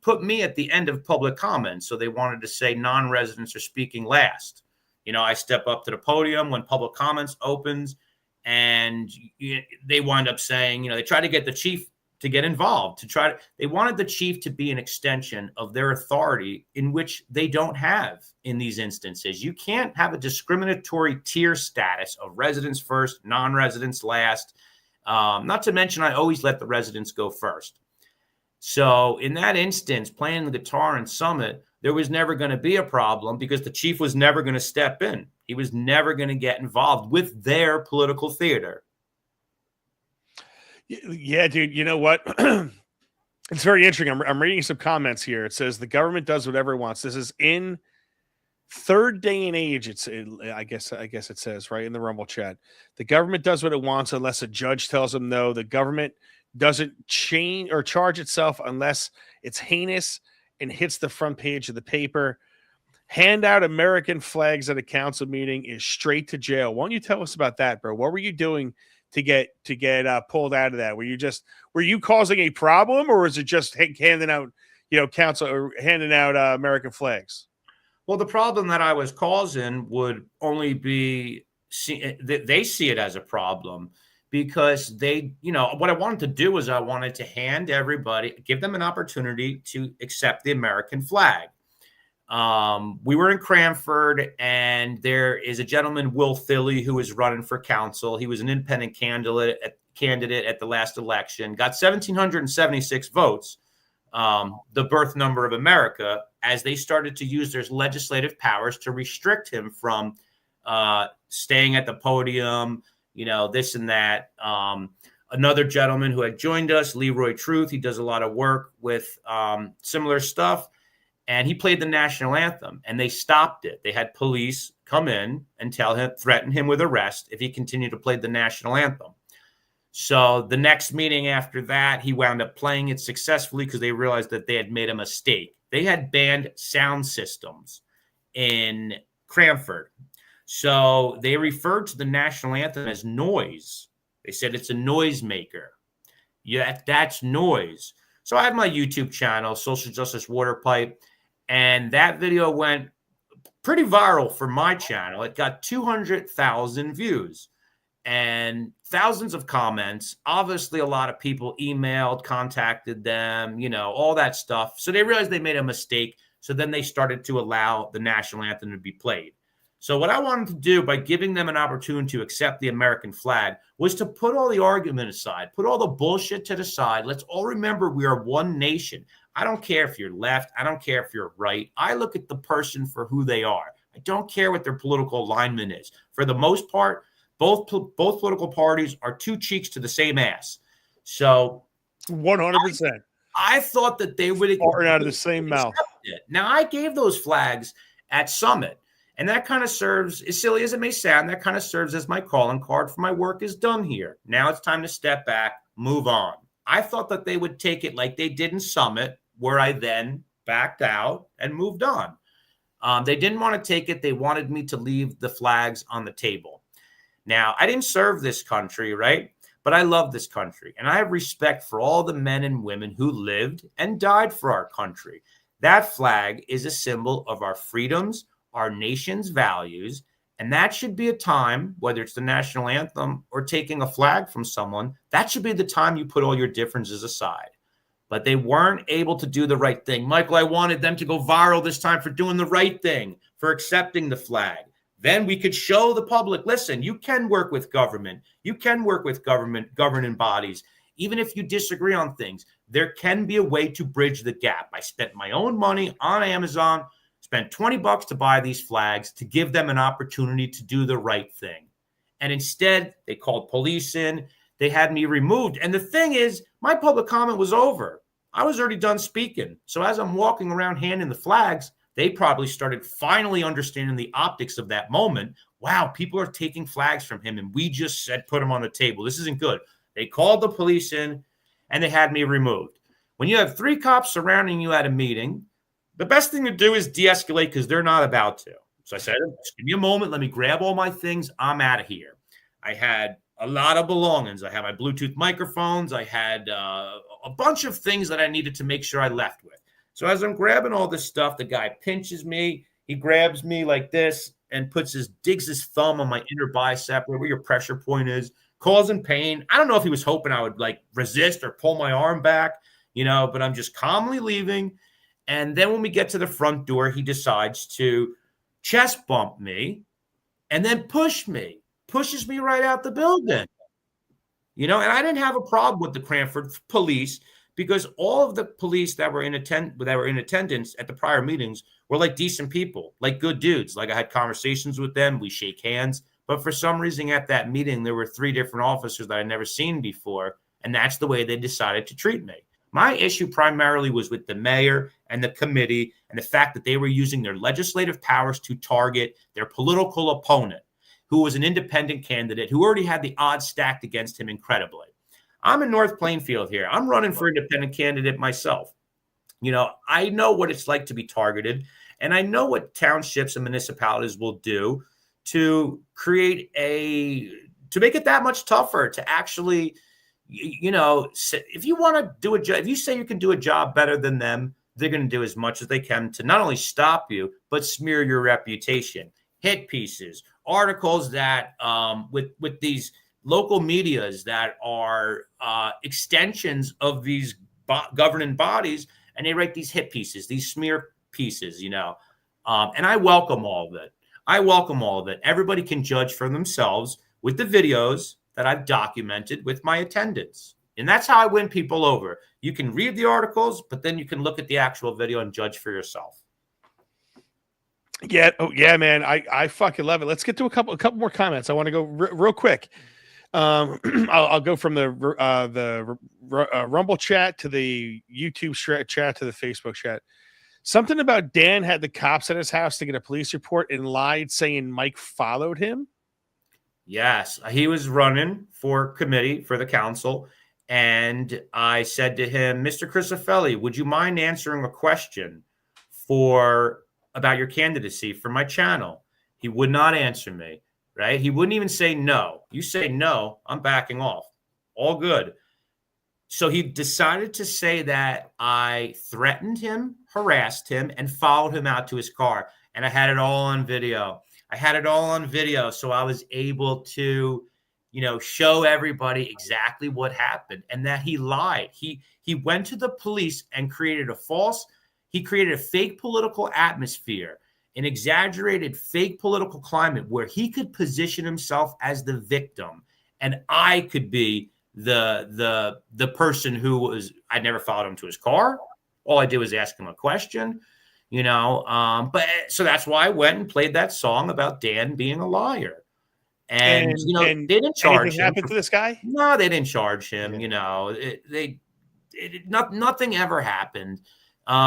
put me at the end of public comments. So they wanted to say non-residents are speaking last. You know, I step up to the podium when public comments opens, and they wind up saying, you know, they try to get the chief to get involved, they wanted the chief to be an extension of their authority, in which they don't have in these instances. You can't have a discriminatory tier status of residents first, non-residents last. Not to mention, I always let the residents go first. So in that instance, playing the guitar in Summit, there was never going to be a problem because the chief was never going to step in. He was never going to get involved with their political theater. Yeah, dude, you know what? It's very interesting. I'm reading some comments here. It says the government does whatever it wants. This is in third day and age. I guess it says right in the Rumble chat. The government does what it wants unless a judge tells them no. The government doesn't change or charge itself unless it's heinous and hits the front page of the paper. Hand out American flags at a council meeting is straight to jail. Why don't you tell us about that, bro? What were you doing to get pulled out of that? Were you causing a problem, or was it just handing out, council or handing out American flags? Well, the problem that I was causing would only be they see it as a problem because they, what I wanted to do was I wanted to give them an opportunity to accept the American flag. We were in Cranford, and there is a gentleman, Will Philly, who is running for council. He was an independent candidate at the last election, got 1,776 votes, the birth number of America, as they started to use their legislative powers to restrict him from staying at the podium, this and that. Another gentleman who had joined us, Leroy Truth, he does a lot of work with similar stuff. And he played the national anthem, and they stopped it. They had police come in and threaten him with arrest if he continued to play the national anthem. So the next meeting after that, he wound up playing it successfully because they realized that they had made a mistake. They had banned sound systems in Cranford. So they referred to the national anthem as noise. They said it's a noise maker. Yeah, that's noise. So I have my YouTube channel, Social Justice Water Pipe, and that video went pretty viral for my channel. It got 200,000 views and thousands of comments. Obviously, a lot of people emailed, contacted them, all that stuff. So they realized they made a mistake. So then they started to allow the national anthem to be played. So what I wanted to do by giving them an opportunity to accept the American flag was to put all the argument aside, put all the bullshit to the side. Let's all remember we are one nation. I don't care if you're left. I don't care if you're right. I look at the person for who they are. I don't care what their political alignment is. For the most part, both political parties are two cheeks to the same ass. So 100%. I thought that they would Pouring out of the same mouth. Now, I gave those flags at Summit. And that kind of serves, as silly as it may sound, that kind of serves as my calling card for my work is done here. Now it's time to step back, move on. I thought that they would take it like they did in Summit, where I then backed out and moved on. They didn't want to take it. They wanted me to leave the flags on the table. Now, I didn't serve this country, right? But I love this country. And I have respect for all the men and women who lived and died for our country. That flag is a symbol of our freedoms, our nation's values, and that should be a time, whether it's the national anthem or taking a flag from someone, that should be the time you put all your differences aside. But they weren't able to do the right thing. Michael, I wanted them to go viral this time for doing the right thing, for accepting the flag. Then we could show the public, listen, you can work with government. You can work with governing bodies. Even if you disagree on things, there can be a way to bridge the gap. I spent my own money on Amazon, spent $20 to buy these flags to give them an opportunity to do the right thing. And instead, they called police in. They had me removed. And the thing is, my public comment was over. I was already done speaking. So as I'm walking around handing the flags, they probably started finally understanding the optics of that moment. Wow, people are taking flags from him. And we just said, put them on the table. This isn't good. They called the police in and they had me removed. When you have 3 cops surrounding you at a meeting, the best thing to do is de-escalate because they're not about to. So I said, just give me a moment. Let me grab all my things. I'm out of here. I had a lot of belongings. I had my Bluetooth microphones. I had a bunch of things that I needed to make sure I left with. So as I'm grabbing all this stuff, the guy pinches me. He grabs me like this and digs his thumb on my inner bicep, where your pressure point is, causing pain. I don't know if he was hoping I would resist or pull my arm back, but I'm just calmly leaving. And then when we get to the front door, he decides to chest bump me and then pushes me right out the building. And I didn't have a problem with the Cranford police because all of the police that were in attendance at the prior meetings were like decent people, like good dudes. Like I had conversations with them. We shake hands. But for some reason at that meeting, there were 3 different officers that I'd never seen before. And that's the way they decided to treat me. My issue primarily was with the mayor and the committee and the fact that they were using their legislative powers to target their political opponent, who was an independent candidate who already had the odds stacked against him incredibly. I'm in North Plainfield here. I'm running for independent candidate myself. I know what it's like to be targeted, and I know what townships and municipalities will do to to make it that much tougher to actually if you want to do a job, if you say you can do a job better than them, they're going to do as much as they can to not only stop you, but smear your reputation, hit pieces, articles that with these local medias that are extensions of these governing bodies, and they write these hit pieces, these smear pieces, and I welcome all of it. I welcome all of it. Everybody can judge for themselves with the videos that I've documented with my attendance. And that's how I win people over. You can read the articles, but then you can look at the actual video and judge for yourself. Yeah. Oh, yeah, man. I fucking love it. Let's get to a couple more comments. I want to go real quick. I'll go from the Rumble chat to the YouTube chat to the Facebook chat. Something about Dan had the cops at his house to get a police report and lied, saying Mike followed him. Yes, he was running for committee for the council, and I said to him, Mr. Crisofelli, would you mind answering a question about your candidacy for my channel? He would not answer me. Right? He wouldn't even say no. You say no, I'm backing off. All good. So he decided to say that I threatened him, harassed him, and followed him out to his car. And I had it all on video. So I was able to, show everybody exactly what happened and that he lied. He went to the police and created a fake political atmosphere, an exaggerated fake political climate where he could position himself as the victim, and I could be the person who I never followed him to his car. All I did was ask him a question, but so that's why I went and played that song about Dan being a liar. And they didn't charge anything him. happened to this guy? No, they didn't charge him. Yeah. Nothing ever happened.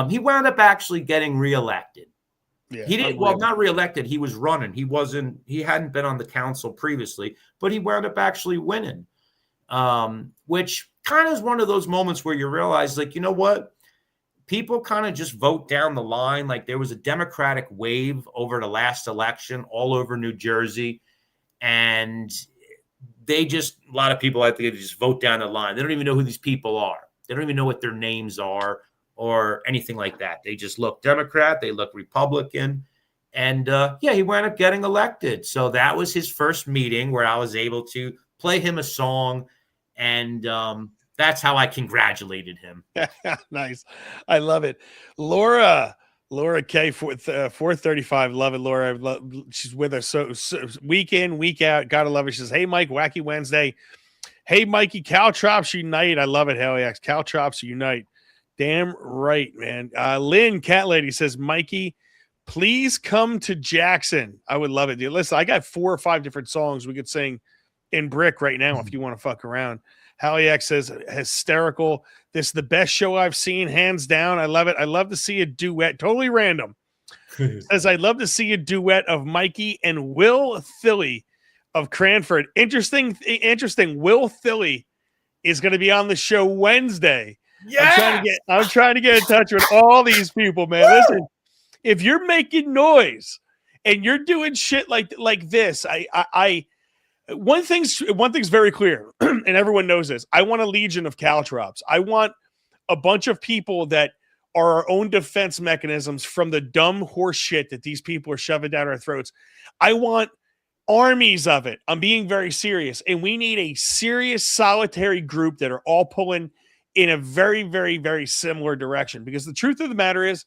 He wound up actually getting reelected. Yeah, he didn't. Well, not reelected. He was running. He hadn't been on the council previously, but he wound up actually winning, which kind of is one of those moments where you realize, like, you know what? People kind of just vote down the line. Like, there was a Democratic wave over the last election all over New Jersey, and a lot of people, I think, they just vote down the line. They don't even know who these people are. They don't even know what their names are or anything like that. They just look Democrat, they look Republican, and he wound up getting elected. So that was his first meeting where I was able to play him a song, and that's how I congratulated him. Nice. I love it. Laura K, 435. Love it, Laura. She's with us so week in, week out. Gotta love it. She says, hey, Mike, Wacky Wednesday. Hey, Mikey, Caltrops unite. I love it. Hell yeah. Caltrops unite. Damn right, man. Lynn, Cat Lady, says, Mikey, please come to Jackson. I would love it, dude. Listen, I got 4 or 5 different songs we could sing in Brick right now if you want to fuck around. Halliack says, hysterical. This is the best show I've seen, hands down. I love it. I love to see a duet. Totally random. Says, I'd love to see a duet of Mikey and Will Thilly of Cranford. Interesting. Will Thilly is going to be on the show Wednesday. Yeah, I'm trying to get in touch with all these people, man. Listen, if you're making noise and you're doing shit like this, one thing's very clear, and everyone knows this. I want a legion of caltrops. I want a bunch of people that are our own defense mechanisms from the dumb horse shit that these people are shoving down our throats. I want armies of it. I'm being very serious, and we need a serious solitary group that are all pulling in a very, very, very similar direction. Because the truth of the matter is,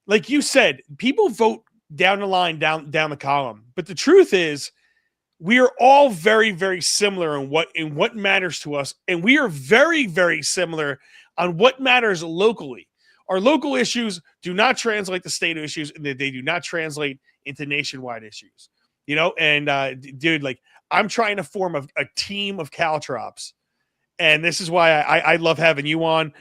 like you said, people vote down the line, down the column. But the truth is, we are all very, very similar in what matters to us. And we are very, very similar on what matters locally. Our local issues do not translate to state issues, and they do not translate into nationwide issues. And dude, like, I'm trying to form a team of caltrops. And this is why I love having you on.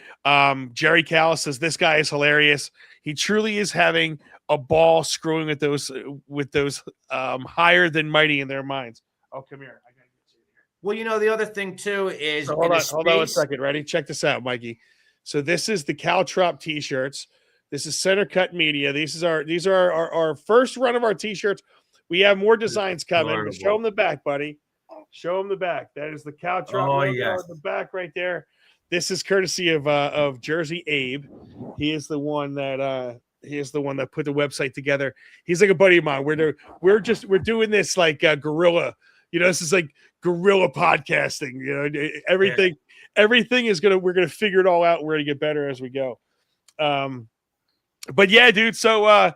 Jerry Callis says, this guy is hilarious. He truly is having a ball screwing with those higher than mighty in their minds. Oh, come here. I gotta get you here. Well, the other thing too is so hold on 1 second. Ready? Check this out, Mikey. So this is the Caltrop t-shirts. This is Center Cut Media. These are our first run of our t-shirts. We have more designs coming. But show them the back, buddy. Show them the back. That is the Caltrop logo on the back right there. This is courtesy of Jersey Abe. He is the one that He is the one that put the website together. He's like a buddy of mine. We're doing this like guerrilla. This is like guerrilla podcasting. Everything is we're gonna figure it all out. We're gonna get better as we go. But yeah, dude. So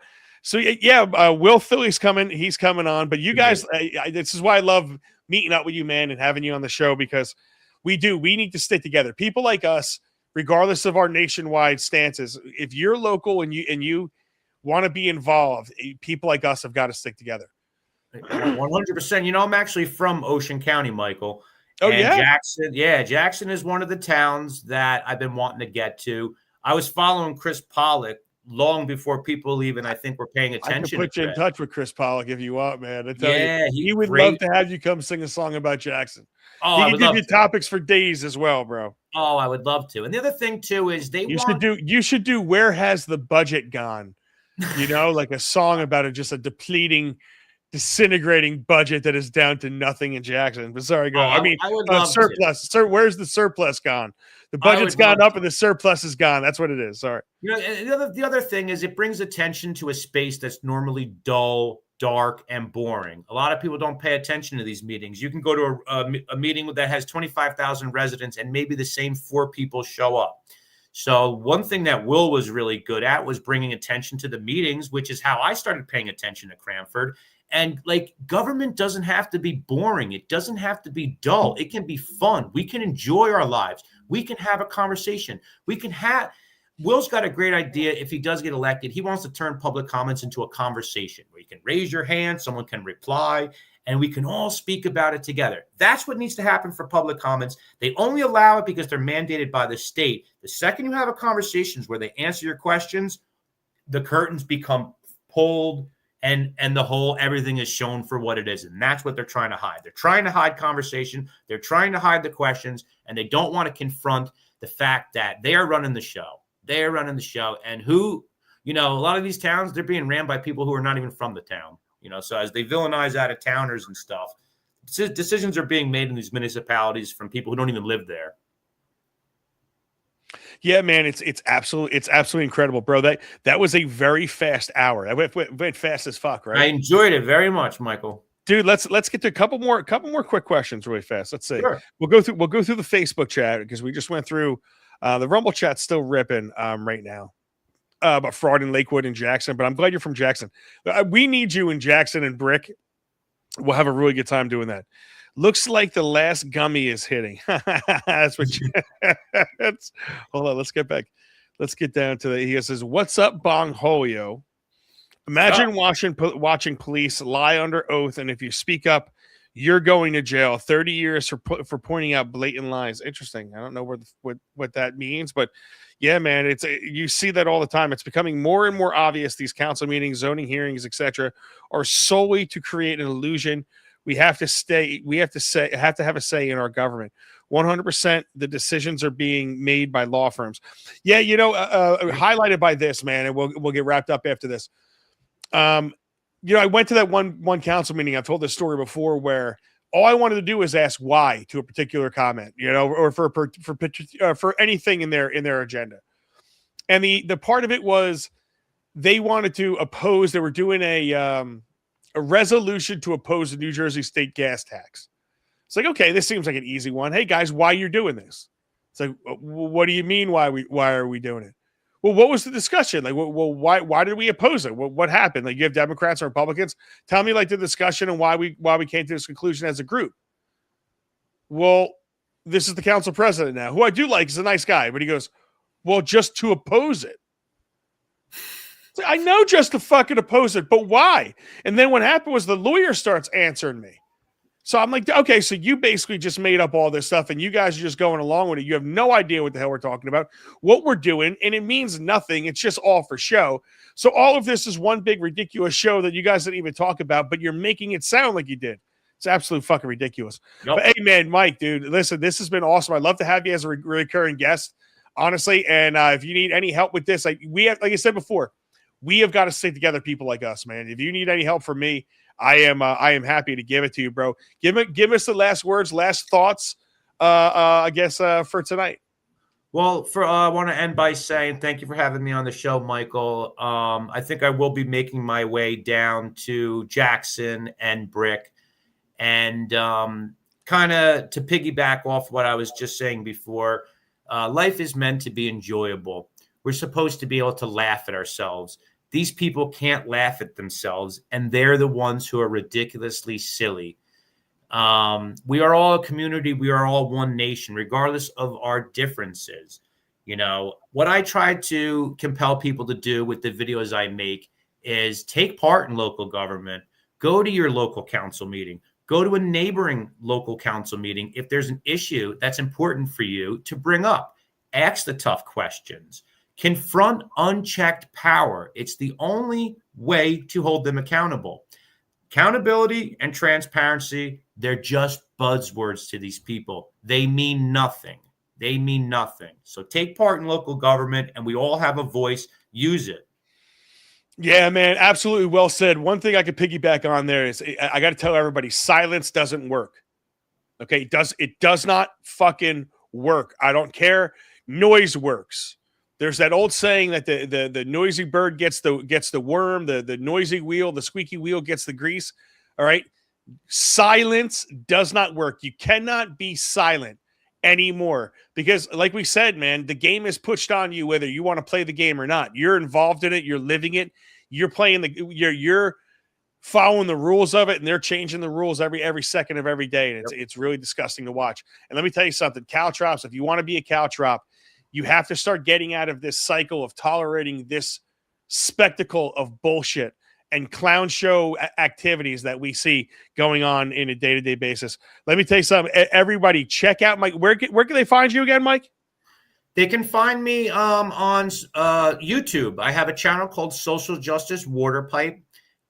Will Philly's coming. He's coming on. But you guys, this is why I love meeting up with you, man, and having you on the show, because we need to stick together. People like us, regardless of our nationwide stances, if you're local and you want to be involved, people like us have got to stick together. 100%. I'm actually from Ocean County, Michael. Oh, and yeah? Jackson is one of the towns that I've been wanting to get to. I was following Chris Pollock long before people even, I think, were paying attention. I can put you in touch with Chris Pollock if you want, man. I tell you, he would great. love to have you come sing a song about Jackson. Oh, he can give you topics for days as well, bro. Oh, I would love to. And the other thing too is you should do Where Has the Budget Gone? Like a song about just a depleting, disintegrating budget that is down to nothing in Jackson. But sorry, go. I mean, surplus. Where's the surplus gone? The budget's gone up and the surplus is gone. That's what it is. Sorry. The other thing is it brings attention to a space that's normally dull, dark, and boring. A lot of people don't pay attention to these meetings. You can go to a meeting that has 25,000 residents and maybe the same 4 people show up. So one thing that Will was really good at was bringing attention to the meetings, which is how I started paying attention to Cranford. And government doesn't have to be boring. It doesn't have to be dull. It can be fun. We can enjoy our lives. We can have a conversation. Will's got a great idea. If he does get elected, he wants to turn public comments into a conversation where you can raise your hand, someone can reply, and we can all speak about it together. That's what needs to happen for public comments. They only allow it because they're mandated by the state. The second you have a conversations where they answer your questions, the curtains become pulled and everything is shown for what it is. And that's what they're trying to hide. They're trying to hide conversation. They're trying to hide the questions, and they don't want to confront the fact that they are running the show. They're running the show. And a lot of these towns, they're being ran by people who are not even from the town. So as they villainize out of towners and stuff, decisions are being made in these municipalities from people who don't even live there. Yeah, man, it's absolutely incredible, bro. That was a very fast hour. I went fast as fuck, right? I enjoyed it very much, Michael. Dude, let's get to a couple more quick questions really fast. Let's see. Sure. We'll go through the Facebook chat because we just went through the Rumble chat's still ripping right now. About fraud in Lakewood and Jackson, but I'm glad you're from Jackson. We need you in Jackson and Brick. We'll have a really good time doing that. Looks like the last gummy is hitting. That's what hold on, let's get back. Let's get down to that. He says, "What's up, Bong Holio? Imagine watching police lie under oath, and if you speak up, you're going to jail. 30 years for pointing out blatant lies." Interesting. I don't know what that means, but yeah, man, you see that all the time. It's becoming more and more obvious. These council meetings, zoning hearings, etc., are solely to create an illusion. We have to have a say in our government. 100%. The decisions are being made by law firms. Yeah, highlighted by this, man, and we'll get wrapped up after this. I went to that one council meeting. I've told this story before where all I wanted to do was ask why to a particular comment, or for anything in their agenda. And the part of it was they wanted to oppose. They were doing a resolution to oppose the New Jersey state gas tax. It's like, okay, this seems like an easy one. Hey guys, why you're doing this? It's like, what do you mean? Why are we doing it? Well, what was the discussion? Like, well, why did we oppose it? What happened? Like, you have Democrats and Republicans. Tell me, the discussion and why we came to this conclusion as a group. Well, this is the council president now, who I do like. He's a nice guy, but he goes, well, just to oppose it. It's like, I know just to fucking oppose it, but why? And then what happened was the lawyer starts answering me. So I'm like, okay, so you basically just made up all this stuff and you guys are just going along with it. You have no idea what the hell we're talking about, what we're doing, and it means nothing. It's just all for show. So all of this is one big ridiculous show that you guys didn't even talk about, but you're making it sound like you did. It's absolutely fucking ridiculous. Nope. But hey, man, Mike, dude, listen, this has been awesome. I'd love to have you as a recurring guest, honestly. And if you need any help with this, like I said before, we have got to stick together, people like us, man. If you need any help from me, I am happy to give it to you, bro. Give us the last words, last thoughts, I guess, for tonight. Well, I want to end by saying thank you for having me on the show, Michael. I think I will be making my way down to Jackson and Brick, and kind of to piggyback off what I was just saying before. Life is meant to be enjoyable. We're supposed to be able to laugh at ourselves. These people can't laugh at themselves, and they're the ones who are ridiculously silly. We are all a community. We are all one nation, regardless of our differences. You know, what I try to compel people to do with the videos I make is take part in local government, go to your local council meeting, go to a neighboring local council meeting. If there's an issue that's important for you to bring up, ask the tough questions, confront unchecked power. It's the only way to hold them accountable. Accountability and transparency, they're just buzzwords to these people. They mean nothing. They mean nothing. So take part in local government, and we all have a voice. Use it. Yeah, man, absolutely well said. One thing I could piggyback on there is I got to tell everybody, silence doesn't work. Okay, it does not fucking work. I don't care. Noise works. There's that old saying that the noisy bird gets the worm, the noisy wheel, the squeaky wheel gets the grease. All right. Silence does not work. You cannot be silent anymore because, like we said, man, the game is pushed on you whether you want to play the game or not. You're involved in it. You're living it. You're playing you're following the rules of it, and they're changing the rules every second of every day. And it's really disgusting to watch. And let me tell you something, caltrops, if you want to be a caltrop, you have to start getting out of this cycle of tolerating this spectacle of bullshit and clown show activities that we see going on in a day-to-day basis. Let me tell you something. Everybody, check out Mike. Where can they find you again, Mike? They can find me on YouTube. I have a channel called Social Justice Water Pipe.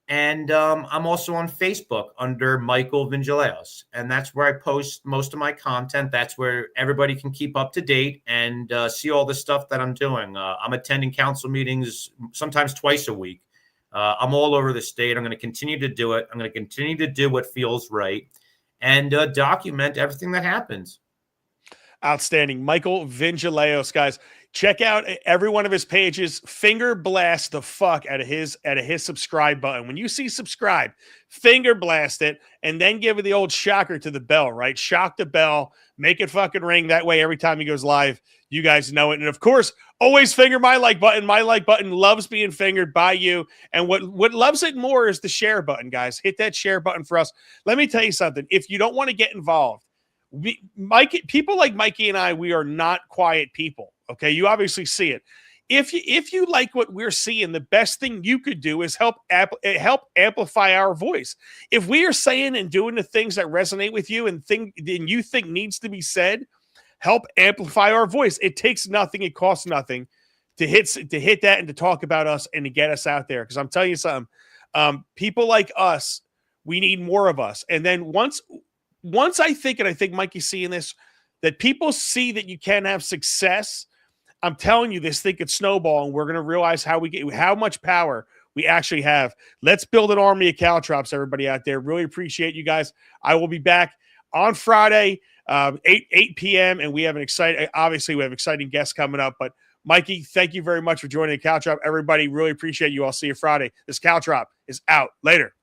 And I'm also on Facebook under Michael Vintzileos. And that's where I post most of my content. That's where everybody can keep up to date and see all the stuff that I'm doing. I'm attending council meetings sometimes twice a week. I'm all over the state. I'm going to continue to do it. I'm going to continue to do what feels right and document everything that happens. Outstanding. Michael Vintzileos, guys. Check out every one of his pages. Finger blast the fuck out of his subscribe button. When you see subscribe, finger blast it, and then give it the old shocker to the bell, right? Shock the bell, make it fucking ring. That way, every time he goes live, you guys know it. And of course, always finger my like button. My like button loves being fingered by you. And what loves it more is the share button, guys. Hit that share button for us. Let me tell you something. If you don't want to get involved, people like Mikey and I, we are not quiet people. Okay, you obviously see it. If you like what we're seeing, the best thing you could do is help amplify our voice. If we are saying and doing the things that resonate with you and you think needs to be said, help amplify our voice. It takes nothing. It costs nothing to hit that and to talk about us and to get us out there. Because I'm telling you something, people like us, we need more of us. And then once I think Mikey's seeing this, that people see that you can have success. I'm telling you, this thing could snowball, and we're going to realize how much power we actually have. Let's build an army of caltrops, everybody out there. Really appreciate you guys. I will be back on Friday, 8 p.m., and we have exciting guests coming up. But Mikey, thank you very much for joining the Caltrop. Everybody, really appreciate you. I'll see you Friday. This Caltrop is out. Later.